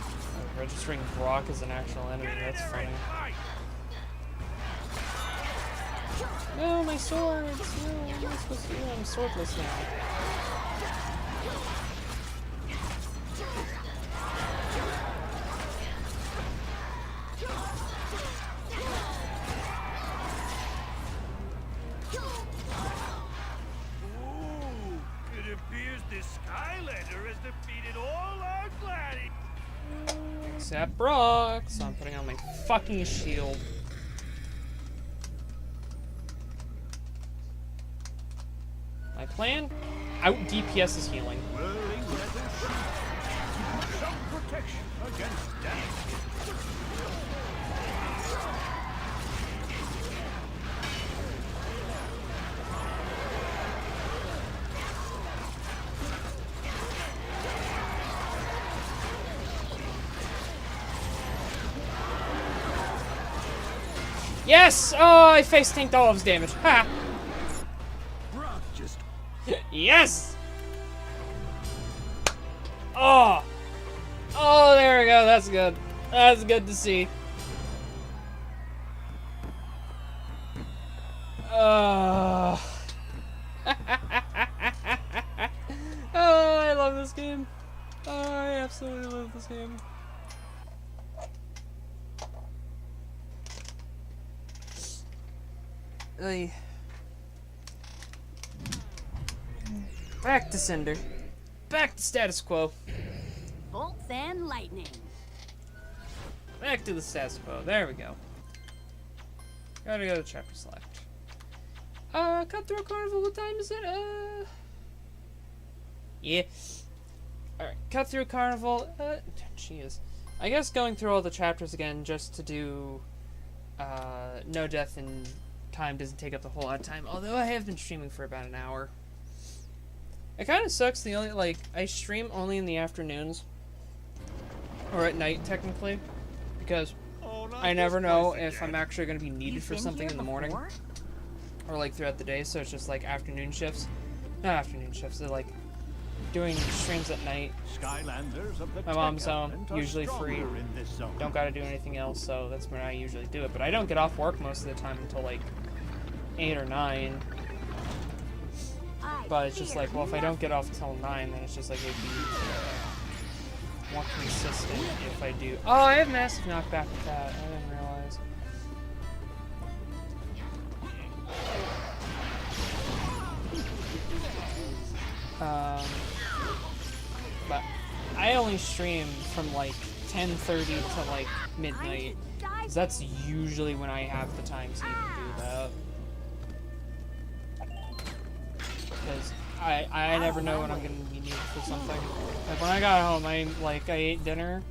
registering Brock as an actual enemy. Get in That's there funny. and fight. No, my swords! No, what am I supposed to do? I'm swordless now. Ooh, it appears this Skylander has defeated all our gladiators. Except Brock, so I'm putting on my my fucking shield. My plan? Out DPS is healing. Whirling leather shield. Some protection against damage. Yes! Oh, I face tanked all of his damage. Ha! Bruh, just Yes! Oh! Oh, there we go. That's good. That's good to see. Oh. Oh, I love this game. Oh, I absolutely love this game. Oy. Back to Cinder. Back to status quo. Bolts and lightning. Back to the status quo. There we go. Gotta go to chapter select. Cut through carnival. What time is it? Yeah. Alright, cut through carnival. Jeez. I guess going through all the chapters again just to do no death in time doesn't take up a whole lot of time. Although I have been streaming for about an hour. It kind of sucks. The only I stream only in the afternoons or at night technically, because I never know if I'm actually going to be needed for something in the morning or like throughout the day. So it's just like afternoon shifts. Not afternoon shifts. They're like doing streams at night. Skylanders of the My mom's tech home, element are usually free. stronger in this zone. Don't got to do anything else, so that's when I usually do it. But I don't get off work most of the time until like 8 or 9. But it's just like, well, if I don't get off till 9, then it's just like it'd be more consistent if I do. Oh, I have massive knockback with that. I didn't realize. But I only stream from like 10:30 to like midnight. 'Cause that's usually when I have the time to even do that. Because I never know when I'm gonna be needed for something. Like when I got home, I ate dinner,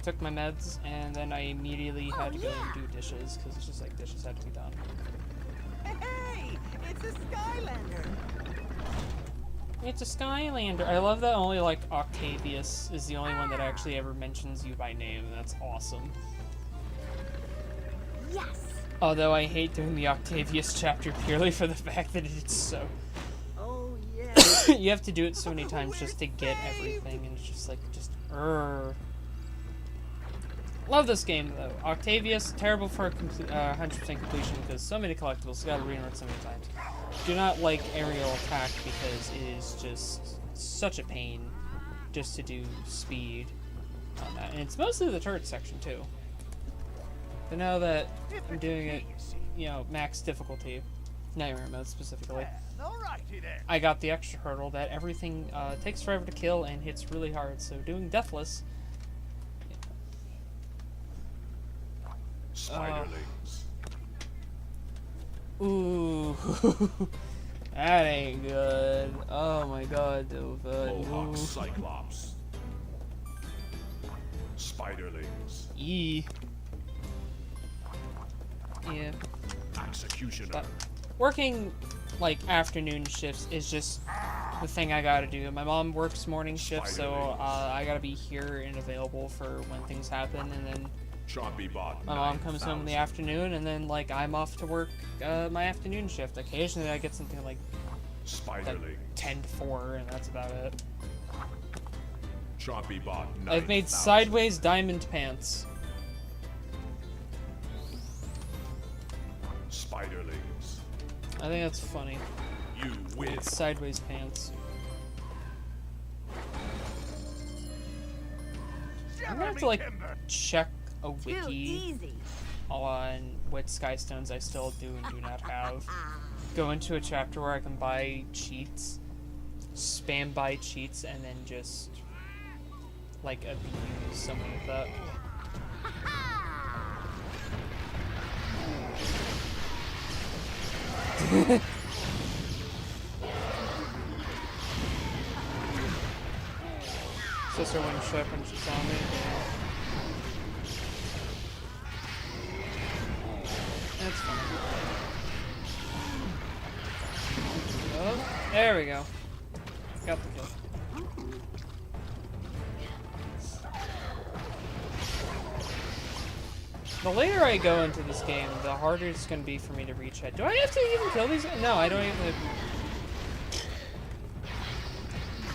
took my meds, and then I immediately had to go and do dishes because it's just like dishes had to be done. Hey, it's a Skylander. It's a Skylander. I love that only like Octavius is the only one that actually ever mentions you by name. That's awesome. Yes. Although I hate doing the Octavius chapter purely for the fact that it's so. Oh yeah. You have to do it so many times just to get everything, and it's just like Love this game though. Octavius, terrible for 100% completion because so many collectibles. Gotta rerun it so many times. Do not like aerial attack because it is just such a pain just to do speed on that, and it's mostly the turret section too. But now that I'm doing it, you know, max difficulty, nightmare mode specifically, I got the extra hurdle that everything takes forever to kill and hits really hard. So doing deathless. Spiderlings. Ooh, that ain't good. Oh my god, dude. Mohawk Cyclops. Spiderlings. Yeah. Executioner. But working like afternoon shifts is just the thing I gotta do. My mom works morning shifts, so I gotta be here and available for when things happen, and then Chompy Bot. my mom comes home in the afternoon, and then like I'm off to work my afternoon shift. Occasionally I get something like Spiderling. 10 to 4, and that's about it. Chompy Bot. I've made 9,000. sideways diamond pants. Spiderlings. I think that's funny. You win. It's sideways pants. I'm gonna have to like check a Too wiki easy. on what Skystones I still do and do not have. Go into a chapter where I can buy cheats, spam buy cheats, and then just like abuse someone with that. Sister wouldn't show up when she saw me. That's fine. Oh, there we go. Got the kill. The later I go into this game, the harder it's going to be for me to reach it. Do I have to even kill these? No, I don't even.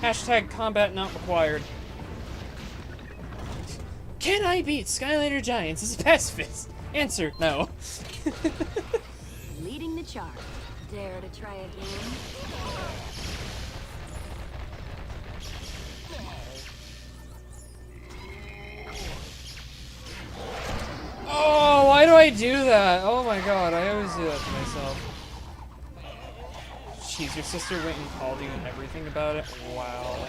Hashtag combat not required. Can I beat Skylander Giants as a pacifist? Answer, no. Leading the charge. Dare to try again? Oh, why do I do that? Oh my god, I always do that to myself. Jeez, your sister went and called you and everything about it? Wow.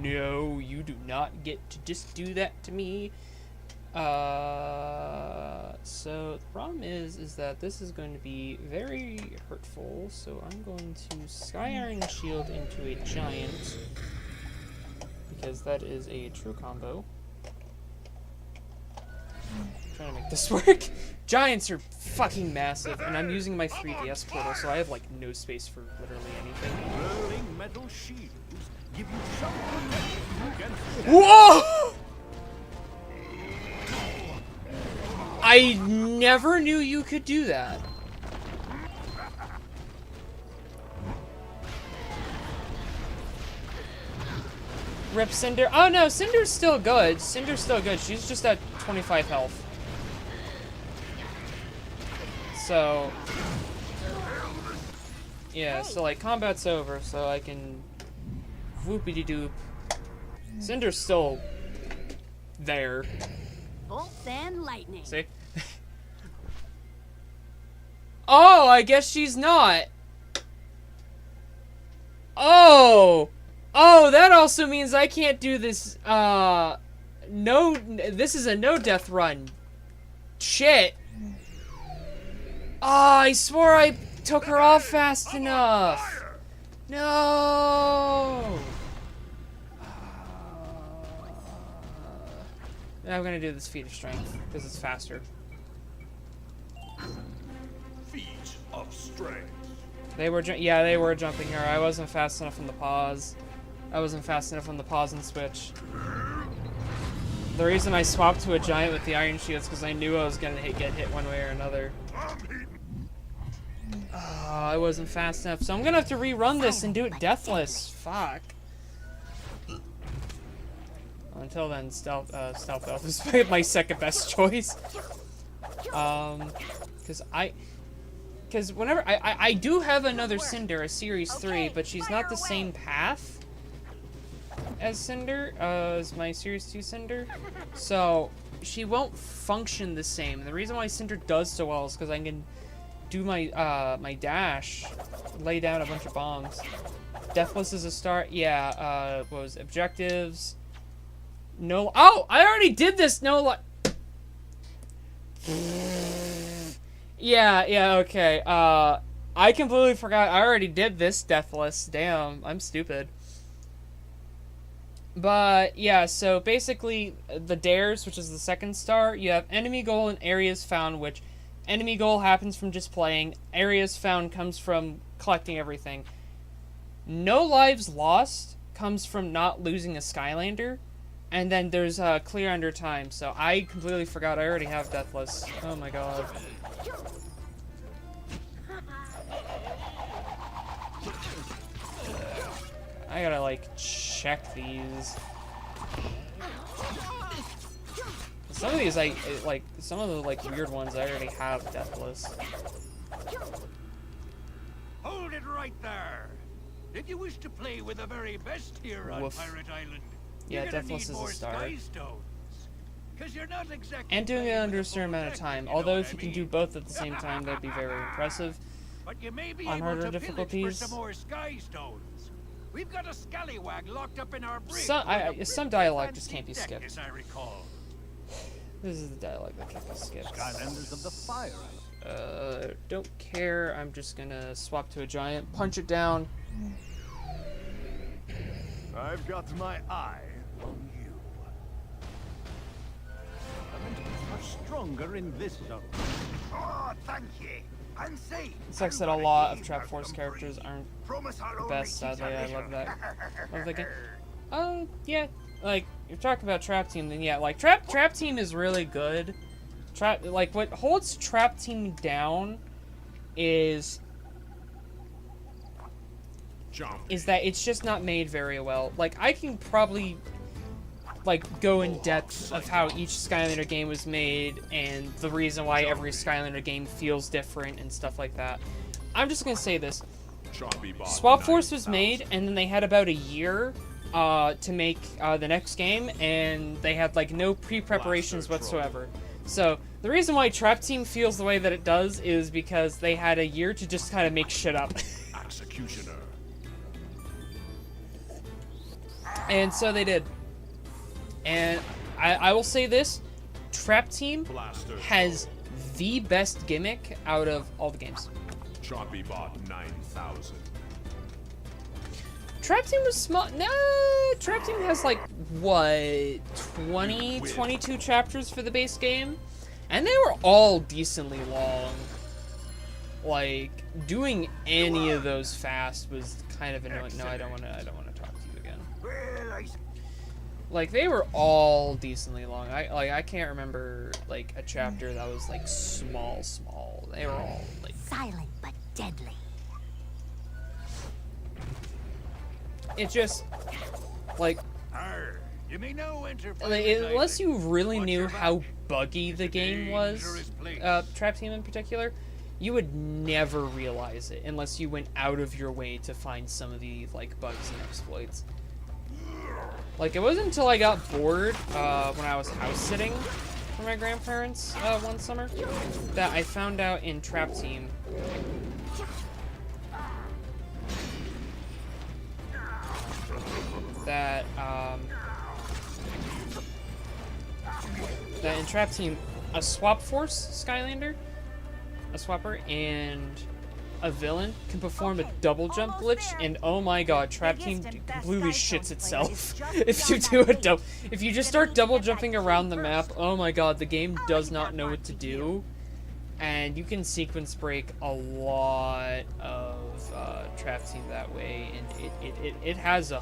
No, you do not get to just do that to me. So the problem is that this is going to be very hurtful. So I'm going to Sky Iron Shield into a Giant because that is a true combo. Trying to make this work. Giants are fucking massive, and I'm using my 3DS portal, so I have like no space for literally anything. Whirling metal shields give you some protection against Whoa! I never knew you could do that. Rip Cinder. Oh no, Cinder's still good. Cinder's still good. She's just at 25 health. So, yeah, so like combat's over, so I can whoopity-doop. Cinder's still there. Bolt and lightning. See? Oh, I guess she's not. Oh! Oh, that also means I can't do this, this is a no-death run. Shit. Oh, I swore I took her off fast enough. No! I'm gonna do this feat of strength, because it's faster. Feet of strength. They were jumping her. I wasn't fast enough on the pause. I wasn't fast enough on the pause and switch. The reason I swapped to a Giant with the Iron Shield is because I knew I was gonna get hit one way or another. Oh, I wasn't fast enough, so I'm gonna have to rerun this and do it deathless. Fuck. Until then, stealth elf is my second best choice. Because whenever I do have another Cinder, a Series 3, but she's not the same path as Cinder, as my Series 2 Cinder, so she won't function the same. And the reason why Cinder does so well is because I can do my my dash, lay down a bunch of bombs. Deathless is a start. Yeah. What was it? Objectives? No. Oh, I already did this. No. Yeah. Okay. I completely forgot. I already did this Deathless. Damn, I'm stupid. But yeah, so basically the dares, which is the second star, you have enemy goal and areas found, which enemy goal happens from just playing. Areas found comes from collecting everything. No lives lost comes from not losing a Skylander. And then there's clear under time. So I completely forgot I already have Deathless. Oh my god. I gotta like check these. Some of these some of the like weird ones I already have Deathless. Hold it right there. If you wish to play with the very best here on Woof. Pirate Island, Yeah, You're gonna Deathless need is a more star. sky stones. 'Cause you're not exactly And doing it playing under a with certain full amount of deck, time. you know Although what if I you can do mean? both at the same time, that'd be very impressive. But you may be On able harder to pillage for difficulties. some more sky stones. We've got a scallywag locked up in our brig. Some dialogue just can't be Fancy deck, skipped. as I recall. This is the dialogue that can't be skipped. Skylanders of the Fire. Don't care. I'm just gonna swap to a giant, punch it down. I've got my eye on you. Are stronger in this zone. Oh, thank you. And see. It's like I said, a lot of Trap Force characters aren't the best, sadly. I love that. Love that game. Yeah. Like, you're talking about Trap Team, then yeah, like, Trap Team is really good. Like, what holds Trap Team down is that it's just not made very well. Like, I can probably, like, go in depth of how each Skylander game was made and the reason why every Skylander game feels different and stuff like that. I'm just gonna say this. Swap Force was made, and then they had about a year to make the next game, and they had, like, no pre-preparations whatsoever. So, the reason why Trap Team feels the way that it does is because they had a year to just kind of make shit up. Executioner. And so they did. And I will say this, Trap Team has the best gimmick out of all the games. Choppy bought 9,000. Trap Team was small. No, Trap Team has like, what, 20, 22 chapters for the base game? And they were all decently long. Like, doing any of those fast was kind of annoying. No, I don't want to talk to you again. Like, they were all decently long. I can't remember, like, a chapter that was, like, small. They were all, like... Silent but deadly. It just, like... You may know unless you really knew how buggy the game was, Trap Team in particular, you would never realize it unless you went out of your way to find some of the, like, bugs and exploits. Like, it wasn't until I got bored when I was house sitting for my grandparents one summer that I found out in Trap Team that in Trap Team, a Swap Force Skylander, a swapper, and a villain can perform a double jump glitch, and oh my god, Trap Team completely shits itself if you do if you just start double jumping around the map. Oh my god, the game does not know what to do, and you can sequence break a lot of Trap Team that way, and it has a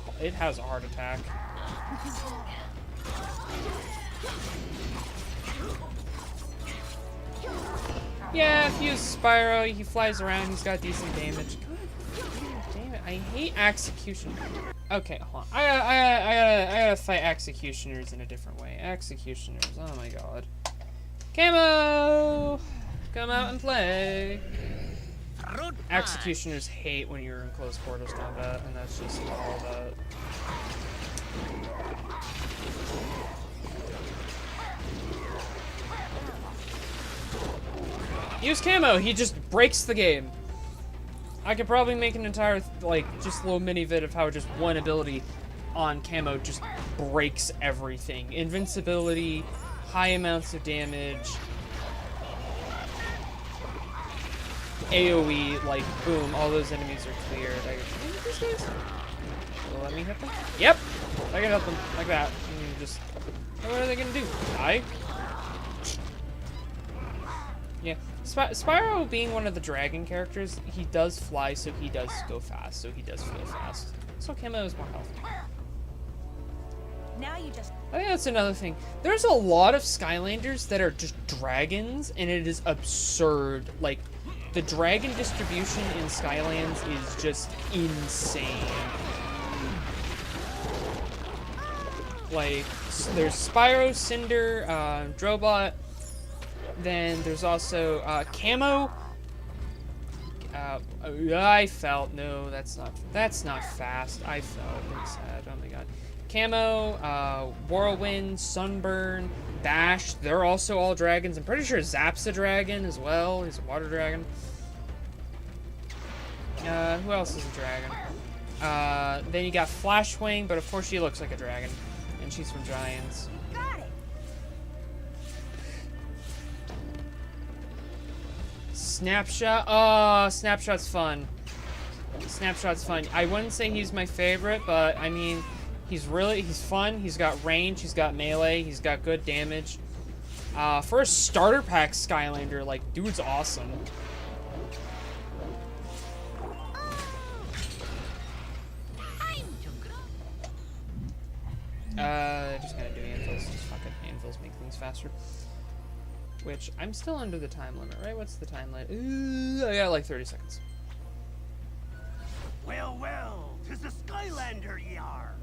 heart attack. Yeah, if you use Spyro, he flies around, he's got decent damage. God damn it, I hate Executioner. Okay, hold on. I gotta fight Executioners in a different way. Executioners, oh my god. Camo! Come out and play! Executioners hate when you're in close quarters combat, and that's just all that. Use camo, he just breaks the game. I could probably make an entire, like, just little mini vid of how just one ability on camo just breaks everything. Invincibility, high amounts of damage, AoE, like, boom, all those enemies are cleared. Can I hit these guys? Will let me hit them? Yep! I can hit them, like that. And just, what are they gonna do? Die? Yeah. Spyro being one of the dragon characters, he does fly, so he does go fast, so he does feel fast. So camo has more health. Now you just... I think that's another thing. There's a lot of Skylanders that are just dragons, and it is absurd. Like, the dragon distribution in Skylands is just insane. Like, there's Spyro, Cinder, Drobot. Then there's also Camo. I felt no, that's not fast. I felt really sad. Oh my god. Camo, Whirlwind, Sunburn, Bash. They're also all dragons. I'm pretty sure Zap's a dragon as well. He's a water dragon. Who else is a dragon? Then you got Flashwing, but of course she looks like a dragon. And she's from Giants. Got it. Snapshot. Oh, Snapshot's fun. Snapshot's fun. I wouldn't say he's my favorite, but I mean, he's fun. He's got range. He's got melee. He's got good damage. For a starter pack Skylander, like, dude's awesome. Just gonna do anvils. Just fuck it. Anvils make things faster. Which, I'm still under the time limit, right? What's the time limit? Ooh, I got like 30 seconds. Well, well, 'tis the Skylander ye are.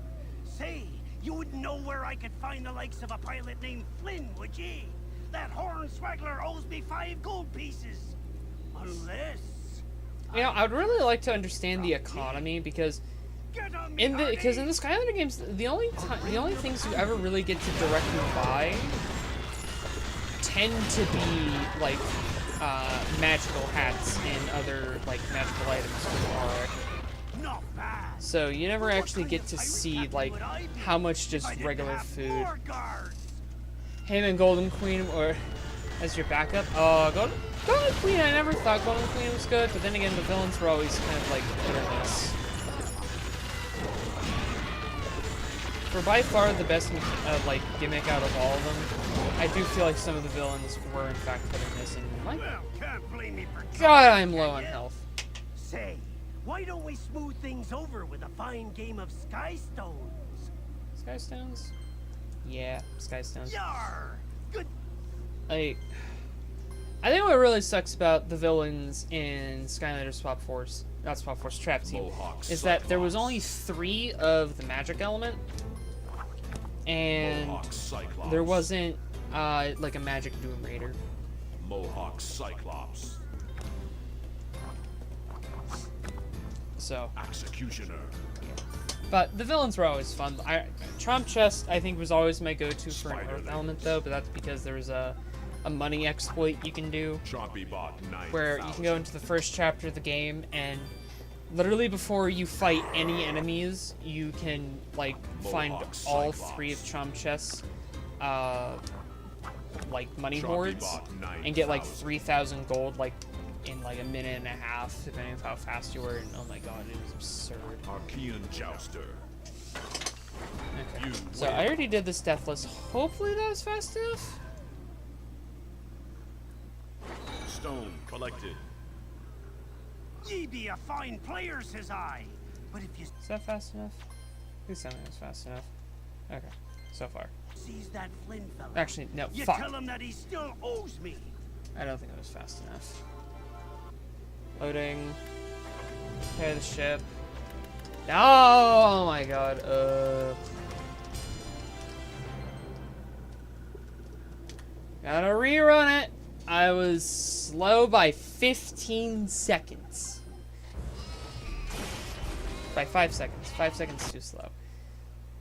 Say, you wouldn't know where I could find the likes of a pilot named Flynn, would ye? That hornswaggler owes me 5 gold pieces. Unless... You know, I would really like to understand the economy, because in the Skylander games, the only things you ever really get to directly buy tend to be like magical hats and other like magical items from Auric. So you never actually get to see like how much just regular food. Him and Golden Queen, or as your backup. Golden Queen. I never thought Golden Queen was good, but then again, the villains were always kind of like hit or miss. For by far the best like gimmick out of all of them, I do feel like some of the villains were in fact hit or miss. And like, Well, can't blame me for God, I'm low on health. Say, why don't we smooth things over with a fine game of Sky Stones? Sky Stones? Yeah, Sky Stones. Yar! Good. Like, I think what really sucks about the villains in Skylander Trap Team, is that there was only 3 of the magic element, and there wasn't like a magic Doom Raider. Mohawk Cyclops. So, Executioner. but the villains were always fun. Trump Chest, I think, was always my go-to for an Earth element, though, but that's because there was a money exploit you can do, where you can go into the first chapter of the game, and literally before you fight any enemies, you can, like, find all 3 of Trump Chest's, like, money hoards, and get, like, 3,000 gold, like, in, like, a minute and a half, depending on how fast you were, and oh my god, it was absurd. Archean Jouster. Okay, so I already did this Deathless. Hopefully that was fast enough? Stone collected. Ye be a fine player, says I. But if you Is that fast enough? Please tell me it was fast enough. Okay, so far. seize that Flynn fella, Actually, no, you fuck. tell him that he still owes me. I don't think it was fast enough. Loading. Repair the ship. No! Oh my god. Gotta rerun it. I was slow by 15 seconds. By 5 seconds. 5 seconds too slow.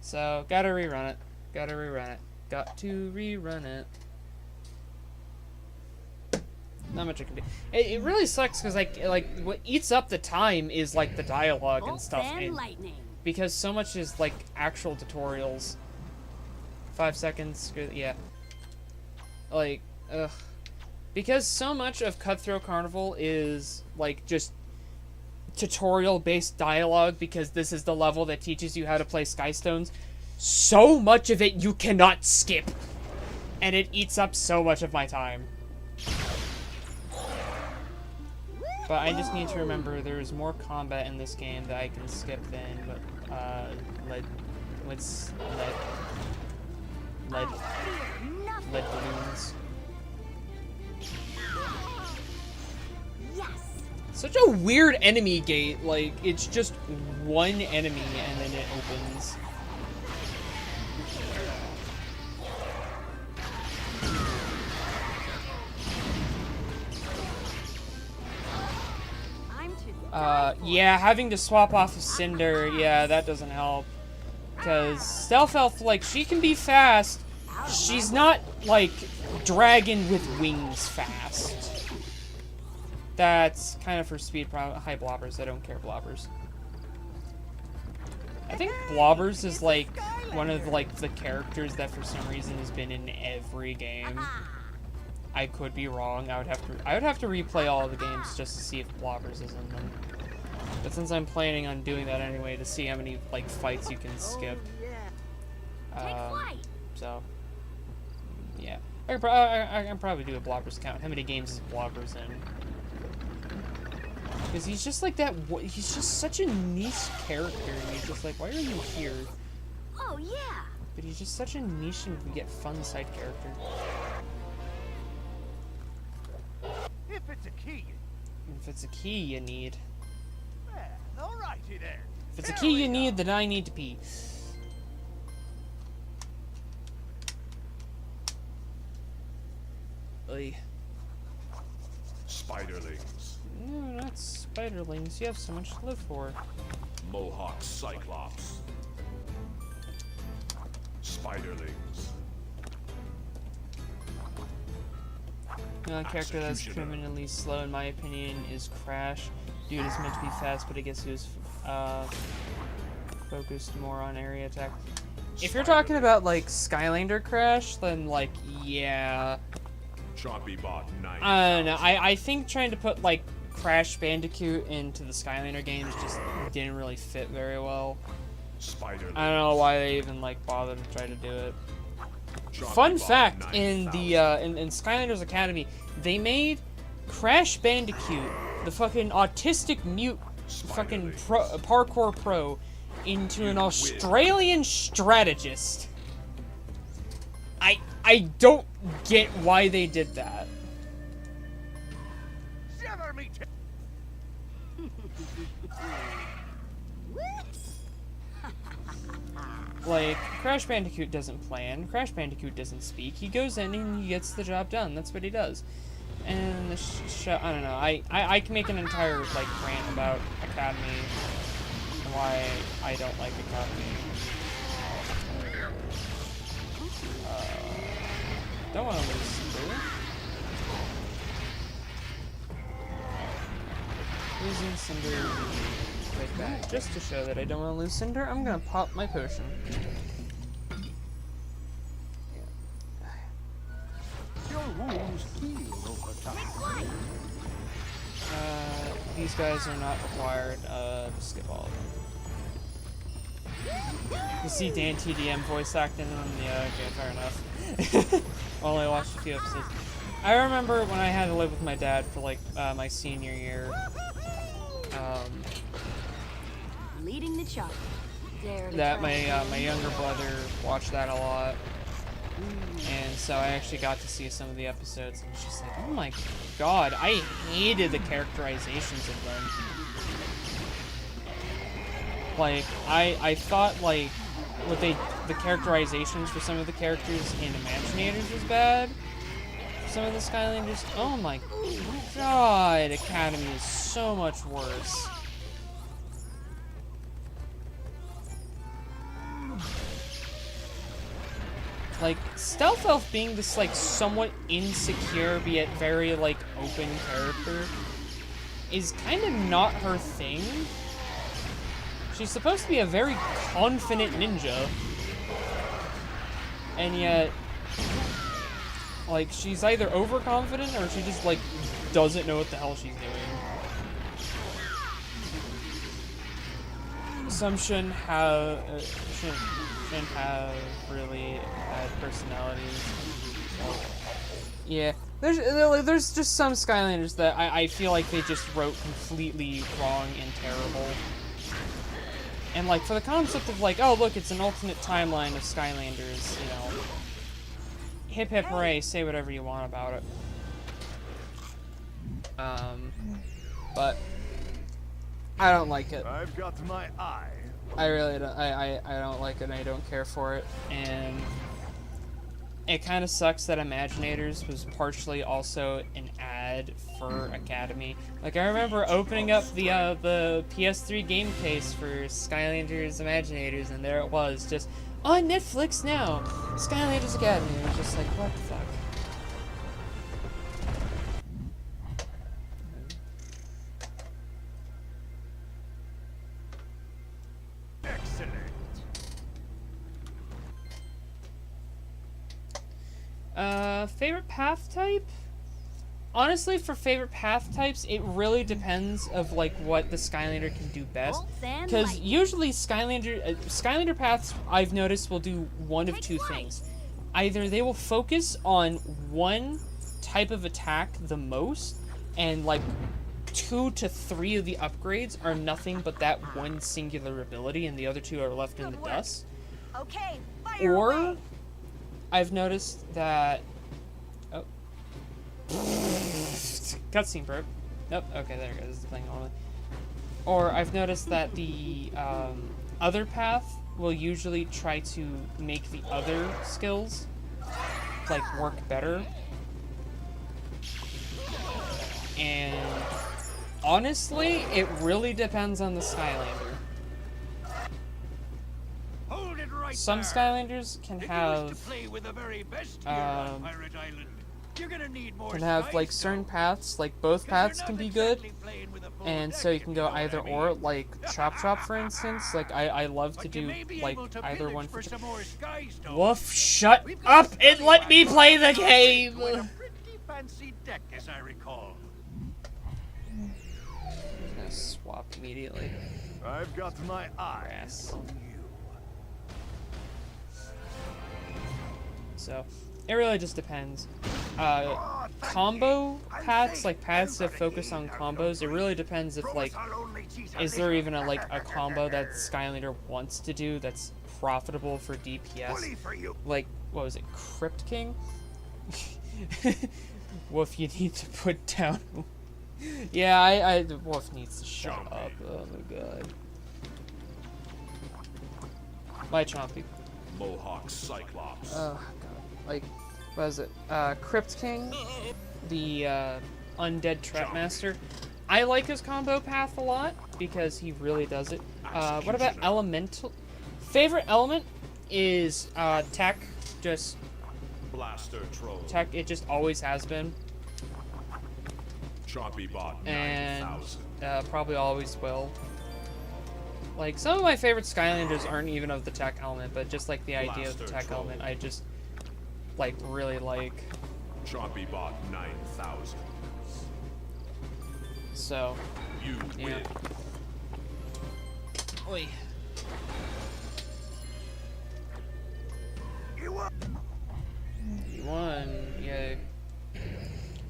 So, gotta rerun it. Gotta rerun it. Got to rerun it. Not much I can do. It really sucks because like what eats up the time is like the dialogue and stuff, and because so much is like actual tutorials. 5 seconds, yeah. Like, ugh. Because so much of Cutthroat Carnival is like just tutorial-based dialogue, because this is the level that teaches you how to play Skystones. So much of it you cannot skip, and it eats up so much of my time. But I just need to remember there's more combat in this game that I can skip than lead balloons. Yes. Such a weird enemy gate. Like, it's just one enemy and then it opens. I'm too Yeah, having to swap off of Cinder, yeah, that doesn't help. Because Stealth Elf, like, she can be fast. She's not, like, dragon with wings fast. That's kind of her speed problem. Hi, Blobbers. I don't care, Blobbers. I think Blobbers is, like, one of, like, the characters that for some reason has been in every game. I could be wrong. I would have to replay all of the games just to see if Blobbers is in them. But since I'm planning on doing that anyway, to see how many, like, fights you can skip. So, yeah. I can probably do a Blobbers count. How many games is Blobbers in? Because he's just like that, he's just such a niche character, and you're just like, why are you here? Oh, yeah. But he's just such a niche and we get fun side character. If it's a key, If it's a key you need. well, alrighty there. If it's a key you need, then I need to pee. Oy. Spiderlings. No, not spiderlings. You have so much to live for. Mohawk Cyclops. Spiderlings. The only character that's Executioner. criminally slow, in my opinion, is Crash. Dude is meant to be fast, but I guess he was focused more on area attack. If you're talking about, like, Skylander Crash, then, like, yeah. Choppy Bot 9. I don't know. I think trying to put, like, Crash Bandicoot into the Skylander games just didn't really fit very well. Spiderlings. I don't know why they even, like, bothered to try to do it. Choppy Fun Bot fact, in 9000. the in Skylanders Academy, they made Crash Bandicoot, the fucking autistic mute fucking parkour pro, into an Australian strategist. I don't get why they did that. Shiver me Like, Crash Bandicoot doesn't plan, Crash Bandicoot doesn't speak, he goes in and he gets the job done, that's what he does. And the show, I don't know, I can make an entire, like, rant about Academy, and why I don't like Academy. Don't want to lose Cinder. Losing Cinder like that. Just to show that I don't want to lose Cinder, I'm gonna pop my potion. Your wounds heal over time. These guys are not required, just skip all of them. You see Dan TDM voice acting in them? Yeah, okay, fair enough. Only watched a few episodes. I remember when I had to live with my dad for, like, my senior year. Leading the charge. Dare to That try. my younger brother watched that a lot. And so I actually got to see some of the episodes, and it's just like, oh my god, I hated the characterizations of them. Like, I thought, like, the characterizations for some of the characters in Imaginators was bad. For some of the Skylanders, oh my god, Academy is so much worse. Like, Stealth Elf being this, like, somewhat insecure, be yet very, like, open character is kind of not her thing. She's supposed to be a very confident ninja. And yet, like, she's either overconfident or she just, like, doesn't know what the hell she's doing. Some shouldn't have really bad personalities. Yeah, there's just some Skylanders that I feel like they just wrote completely wrong and terrible. And, like, for the concept of, like, oh, look, it's an alternate timeline of Skylanders, you know. Hip hip hooray, say whatever you want about it. But I don't like it. I've got my eye. I really don't. I don't like it. And I don't care for it. And it kind of sucks that Imaginators was partially also an ad for Academy. Like, I remember opening up the PS3 game case for Skylanders Imaginators, and there it was, just on Netflix now, Skylanders Academy. It was just like, what the fuck? Excellent. Favorite path type? Honestly, for favorite path types, it really depends of like what the Skylander can do best. Bolts and Because lightning. usually Skylander paths, I've noticed, will do one of two things. Either they will focus on one type of attack the most, and like 2 to 3 of the upgrades are nothing but that one singular ability, and the other 2 are left in the dust. Okay, fire Or away. I've noticed that. Oh. Cutscene broke. Nope. Okay, there it goes. It's playing normally. Or I've noticed that the other path will usually try to make the other skills like work better. And honestly, it really depends on the Skylander. Hold it right Some there. Skylanders can If you wish have to play with the very best here on Pirate Island, you're gonna need more like skies, certain though. paths, like both 'Cause paths you're can not be good, exactly playing with a full and deck, so you if can go know what I either mean. or, like Chop Chop for instance. Like I love to But you do may be like able to either pillage one for for. some more sky stones. Woof! Shut We've got up a and let me scallywag play the with game. a pretty fancy deck, as I recall. I'm gonna swap immediately. I've got my eye. Grass. So, it really just depends. Combo paths, like paths that focus on combos, it really depends if, like, is there even a combo that Skylander wants to do that's profitable for DPS? Like, what was it, Crypt King? Wolf, you need to put down... Yeah, Wolf needs to shut up. Oh my god. Bye, Chompy. Mohawk Cyclops. Oh god. Like, what is it? Crypt King, the undead Trapmaster. I like his combo path a lot because he really does it. What about Elemental? Favorite element is Tech. Just Blaster Troll. Tech. It just always has been, Chompy Bot and 9000. probably always will. Like, some of my favorite Skylanders aren't even of the Tech element, but just like the idea of the Blaster Tech Troll. element, I just like really like. Chompy Bot 9000. So, You yeah. win. Oi. You won, yeah.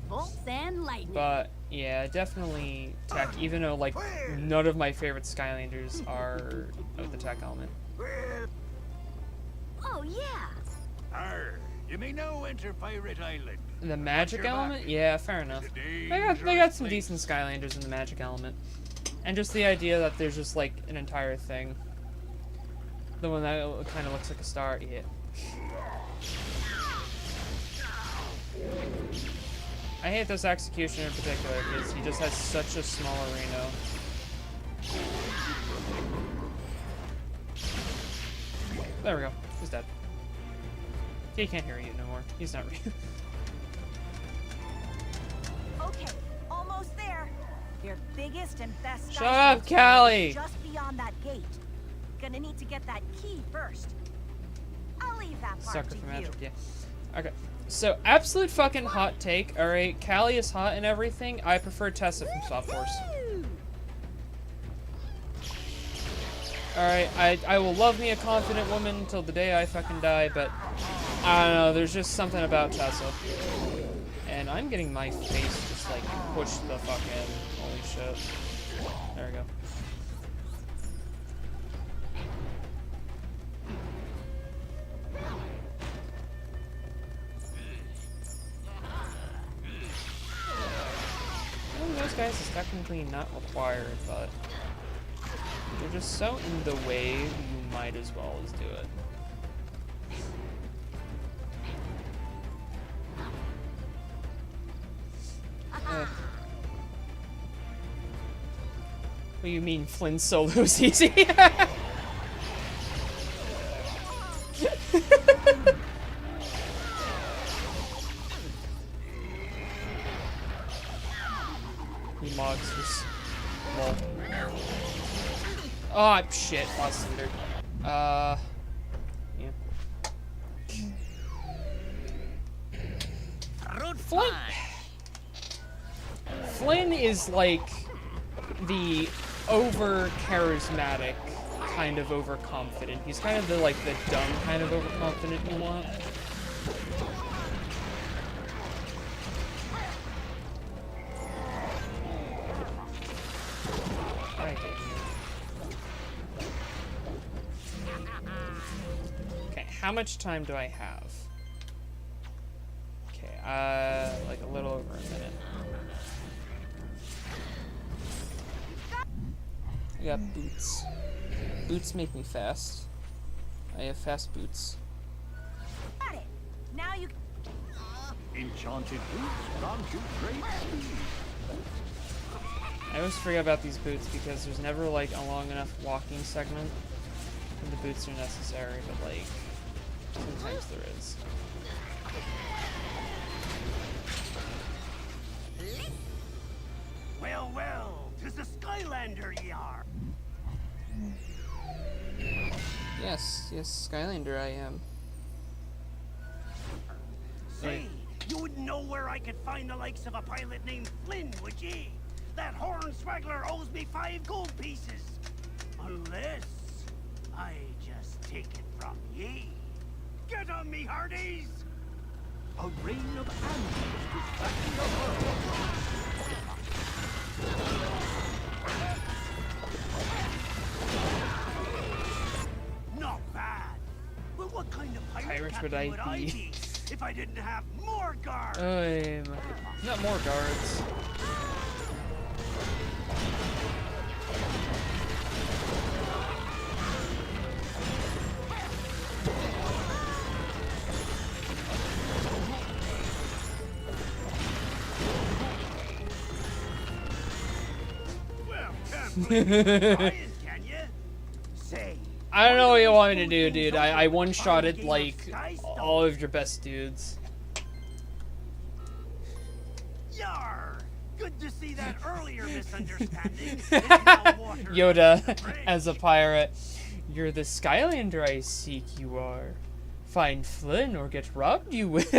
Bolts and lightning. But yeah, definitely Tech. Even though like none of my favorite Skylanders are of the Tech element. Oh yeah. Arr, you may now enter Pirate Island. The Magic your element, back. yeah, fair enough. It's a They got dangerous some place. decent Skylanders in the Magic element, and just the idea that there's just like an entire thing. The one that kind of looks like a star, yeah. I hate this Executioner in particular because he just has such a small arena. There we go. He's dead. He can't hear you no more. He's not real. Okay, almost there. Your biggest and best. Shut up, Callie! Just beyond that gate. Gonna need to get that key first. I'll leave that part Sucker to for you. magic, yeah. Okay. So, absolute fucking hot take, alright? Callie is hot and everything. I prefer Tessa from Soft Force. Woo! Alright, I will love me a confident woman until the day I fucking die, but I don't know, there's just something about Tessa. And I'm getting my face just like pushed the fuck in. Holy shit. There we go. Killing those guys is technically not required, but they're just so in the way, you might as well as do it. What do you mean Flynn solo's easy? He mogs just lol. Oh shit, lost Cinder. Yeah. Flynn. Flynn is like the over charismatic kind of overconfident. He's kind of the like the dumb kind of overconfident you want. Okay, how much time do I have? Okay, like a little over a minute. I got boots. Boots make me fast. I have fast boots. Got it. Now you. Enchanted boots grant you great speed. I always forget about these boots because there's never like a long enough walking segment when the boots are necessary, but like sometimes there is. Well, well, 'tis the Skylander ye are. Yes, Skylander I am. Say, you wouldn't know where I could find the likes of a pilot named Flynn, would ye? That hornswaggler owes me 5 gold pieces. Unless I just take it from ye. Get on me, hearties! A rain of angels distracting the world. Not bad. But what kind of pirate Pirate captain would I would I be? be if I didn't have more guards? Not more guards. Well, can't can you? Say, I don't know what you want me to do, dude. I one-shotted, like, all of your best dudes. Yar! Good to see that earlier misunderstanding is now water Yoda, under the bridge. as a pirate. You're the Skylander I seek, you are. Find Flynn or get robbed you with.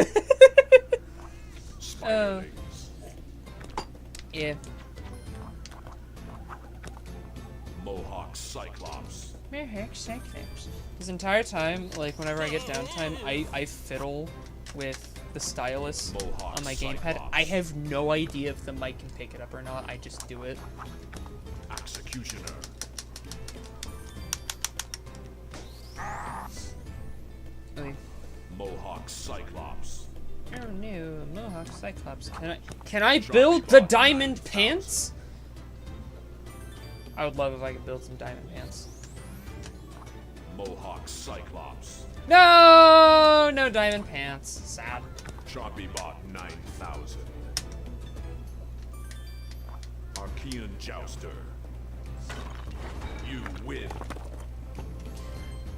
Spiderlings. Yeah. Mohawk Cyclops. This entire time, like, whenever I get downtime, I fiddle with the stylus Mohawk on my gamepad. Cyclops. I have no idea if the mic can pick it up or not. I just do it. Executioner. Okay. Mohawk Cyclops. Oh no, Mohawk Cyclops. Can I build the diamond pants? I would love if I could build some diamond pants. Mohawk Cyclops. No, no diamond pants. Sad. Choppy bot 9000. Archean Jouster. You win.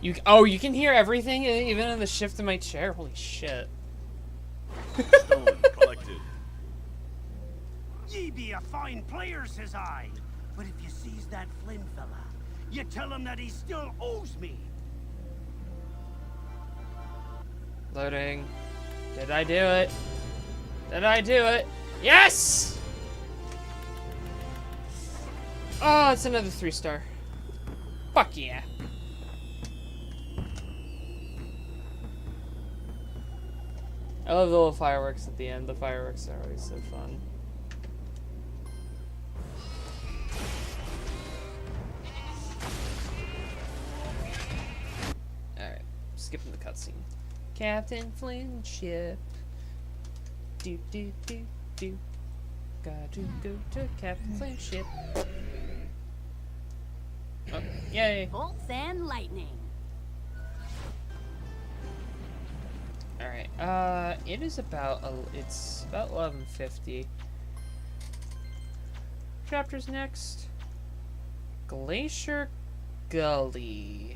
You can hear everything even in the shift in my chair. Holy shit. Stone collected. Ye be a fine player, says I. But if you seize that Flynn fella, you tell him that he still owes me. Loading. Did I do it? Did I do it? Yes! Oh, it's another 3-star. Fuck yeah. I love the little fireworks at the end. The fireworks are always so fun. Alright, skipping the cutscene. Captain Flynn ship. Do do do do. Got to go to Captain Flynn ship. Oh, yay! Bolts and lightning. Alright, it is about, it's about 11:50. Chapters next. Glacier Gully.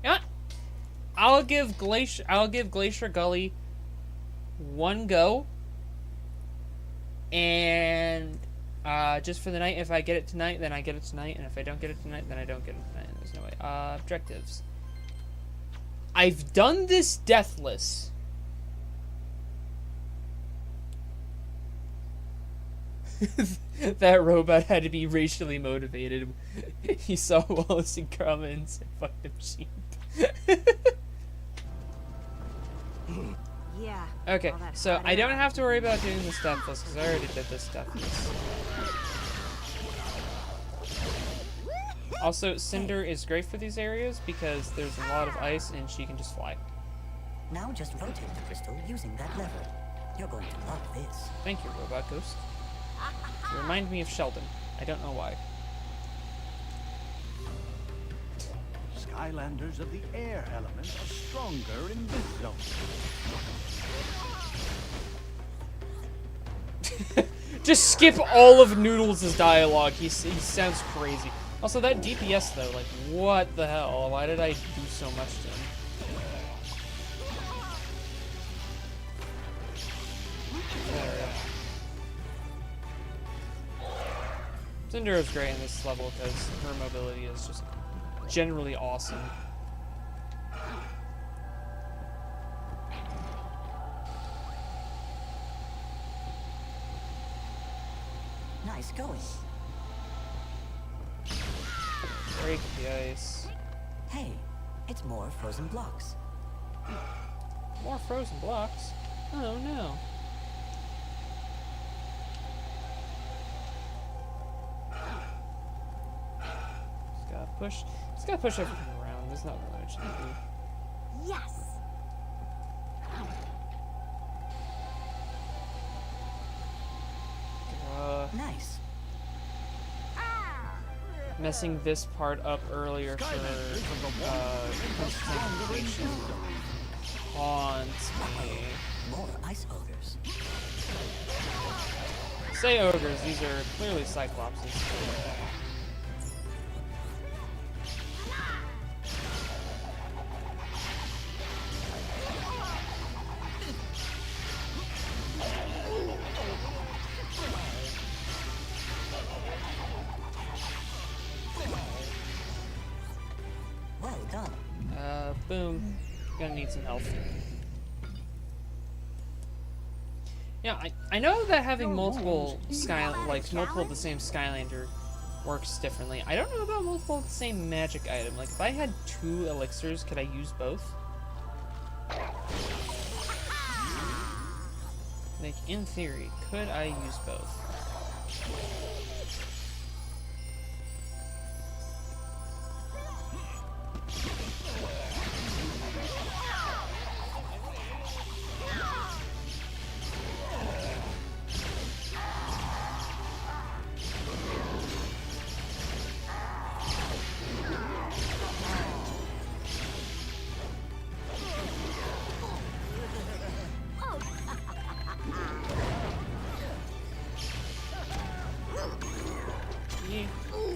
Yeah, I'll give Glacier Gully one go, and just for the night. If I get it tonight, then I get it tonight, and if I don't get it tonight, then I don't get it tonight. There's no way. Objectives. I've done this deathless. That robot had to be racially motivated. He saw Wallace and Gromit and said, "Fuck them sheep." Yeah. Okay, all that so hot I don't air. have to worry about doing this deathless because I already did this deathless. Also, Cinder is great for these areas because there's a lot of ice and she can just fly. Now just rotate the crystal using that lever. You're going to love this. Thank you, Robot Ghost. You remind me of Sheldon. I don't know why. Skylanders of the air element are stronger in this zone. Just skip all of Noodles' dialogue. He sounds crazy. Also, that DPS though, like, what the hell? Why did I do so much to him? There we go. Cinder is great in this level because her mobility is just generally awesome. Nice going. Break the ice. Hey, it's more frozen blocks. More frozen blocks? Oh no. Just gotta push everything around. There's not really much to do. Yes. Nice. Messing this part up earlier for concentration haunts me. More ice ogres. Say ogres, these are clearly cyclopses. Well done. Boom. Gonna need some health. Yeah, I know that having multiple multiple of the same Skylander works differently. I don't know about multiple of the same magic item. Like, if I had 2 elixirs, could I use both? Like, in theory, could I use both?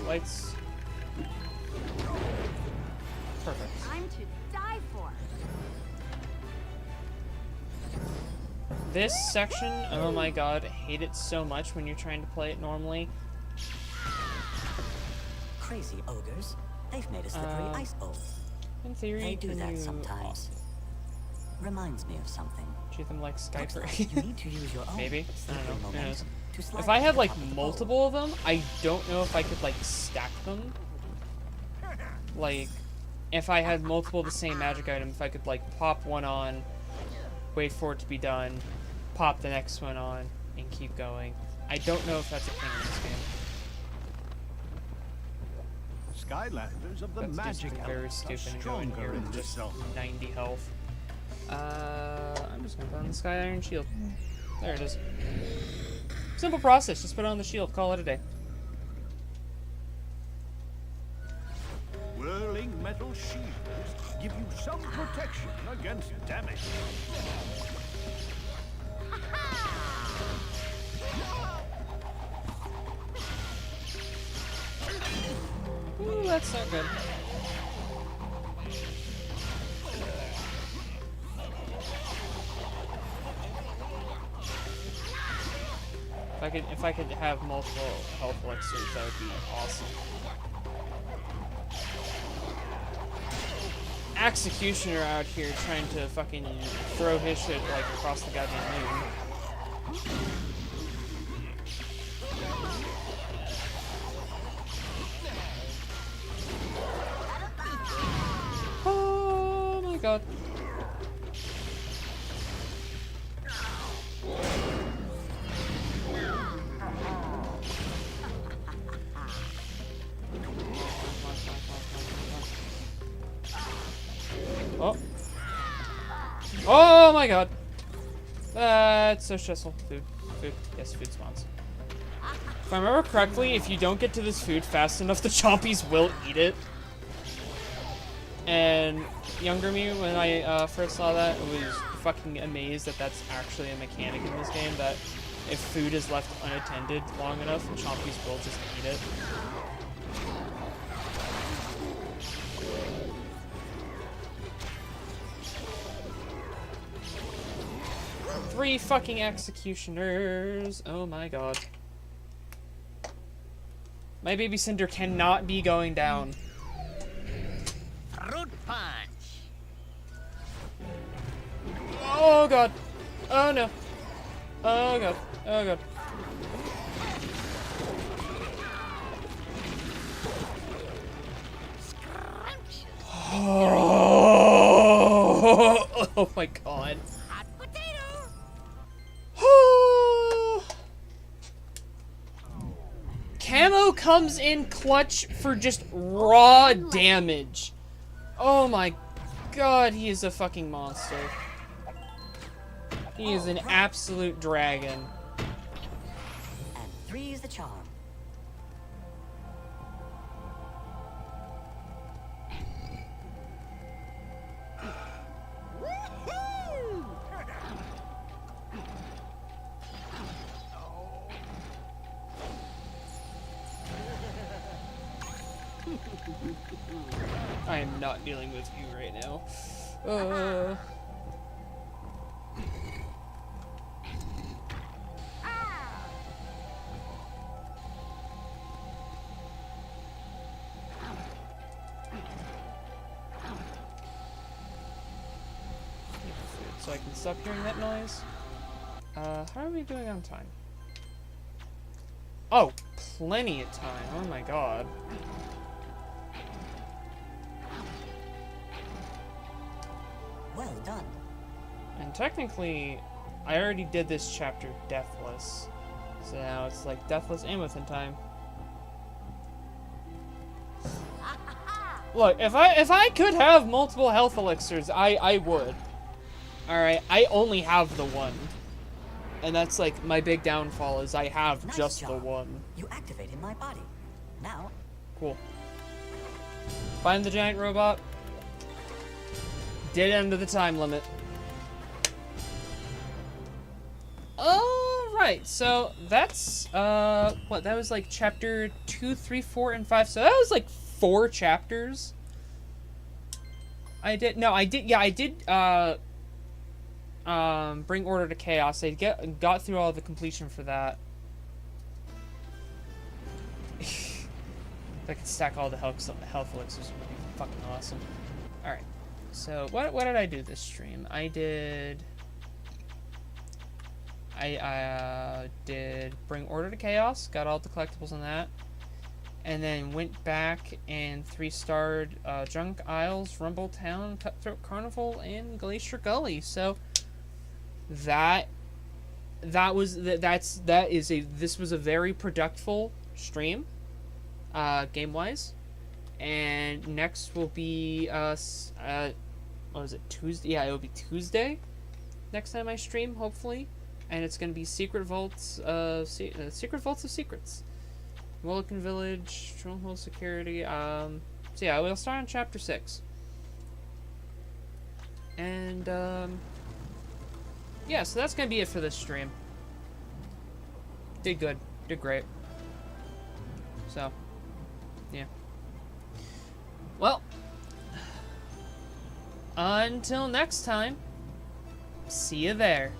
Lights. Perfect. I'm to die for. This section, oh my god, I hate it so much when you're trying to play it normally. Crazy ogres. They've made a slippery ice bowl. In theory, They do can that you sometimes. Reminds me of something. treat them like Looks Skyper? like you need to use your own Maybe. I don't know. slippery Who knows? momentum to slide If I had to the like top of the multiple of them, I don't know if I could like stack them. Like, if I had multiple of the same magic item, if I could like pop one on, wait for it to be done, pop the next one on, and keep going. I don't know if that's a thing in this game. Skylanders of the Let's do magic something very element are stupid and go in here stronger in with this just zone. 90 health. I'm just gonna put on the Sky Iron Shield. There it is. Simple process, just put on the shield, call it a day. Whirling metal shields give you some protection against damage. that's not good. If I could have multiple health elixirs, that would be awesome. Executioner out here trying to fucking throw his shit like across the goddamn moon. Oh my god. Oh. Oh my god. That's so stressful. Food. Food. Yes, food spawns. If I remember correctly, if you don't get to this food fast enough, the chompies will eat it. And younger me, when I first saw that, was fucking amazed that that's actually a mechanic in this game, that if food is left unattended long enough, the chompies will just eat it. Three fucking executioners. Oh my god. My baby Cinder cannot be going down. Fruit punch. Oh god. Oh no. Oh god. Oh god. Oh my god. Hot potato. Camo comes in clutch for just raw damage. Oh my god, he is a fucking monster. He is an absolute dragon. And 3 is the charm. I am not dealing with you right now. So I can stop hearing that noise. How are we doing on time? Oh, plenty of time. Oh my god. Well done. And technically, I already did this chapter deathless. So now it's like deathless and within time. Look, if I could have multiple health elixirs, I would. Alright, I only have the one. And that's like my big downfall is I have Nice just job. the one. You activated my body. Now, Cool. Find the giant robot. Did end of the time limit. Alright, so that's, what, that was like chapter 2, 3, 4, and 5. So that was like 4 chapters. I did bring order to chaos. I got through all the completion for that. If I could stack all the health elixirs, would be fucking awesome. Alright. So, what did I do this stream? I did bring order to chaos, got all the collectibles on that, and then went back and 3-starred Junk Isles, Rumble Town, Cutthroat Carnival, and Glacier Gully. So this was a very productive stream, game-wise. And next will be what was it, Tuesday? Yeah, it'll be Tuesday next time I stream, hopefully. And it's gonna be Secret Vaults of Secrets, Willikin Village, Stronghold Security. So yeah, we'll start on chapter 6. And yeah, so that's gonna be it for this stream. Did good, did great. So yeah. Well, until next time, see you there.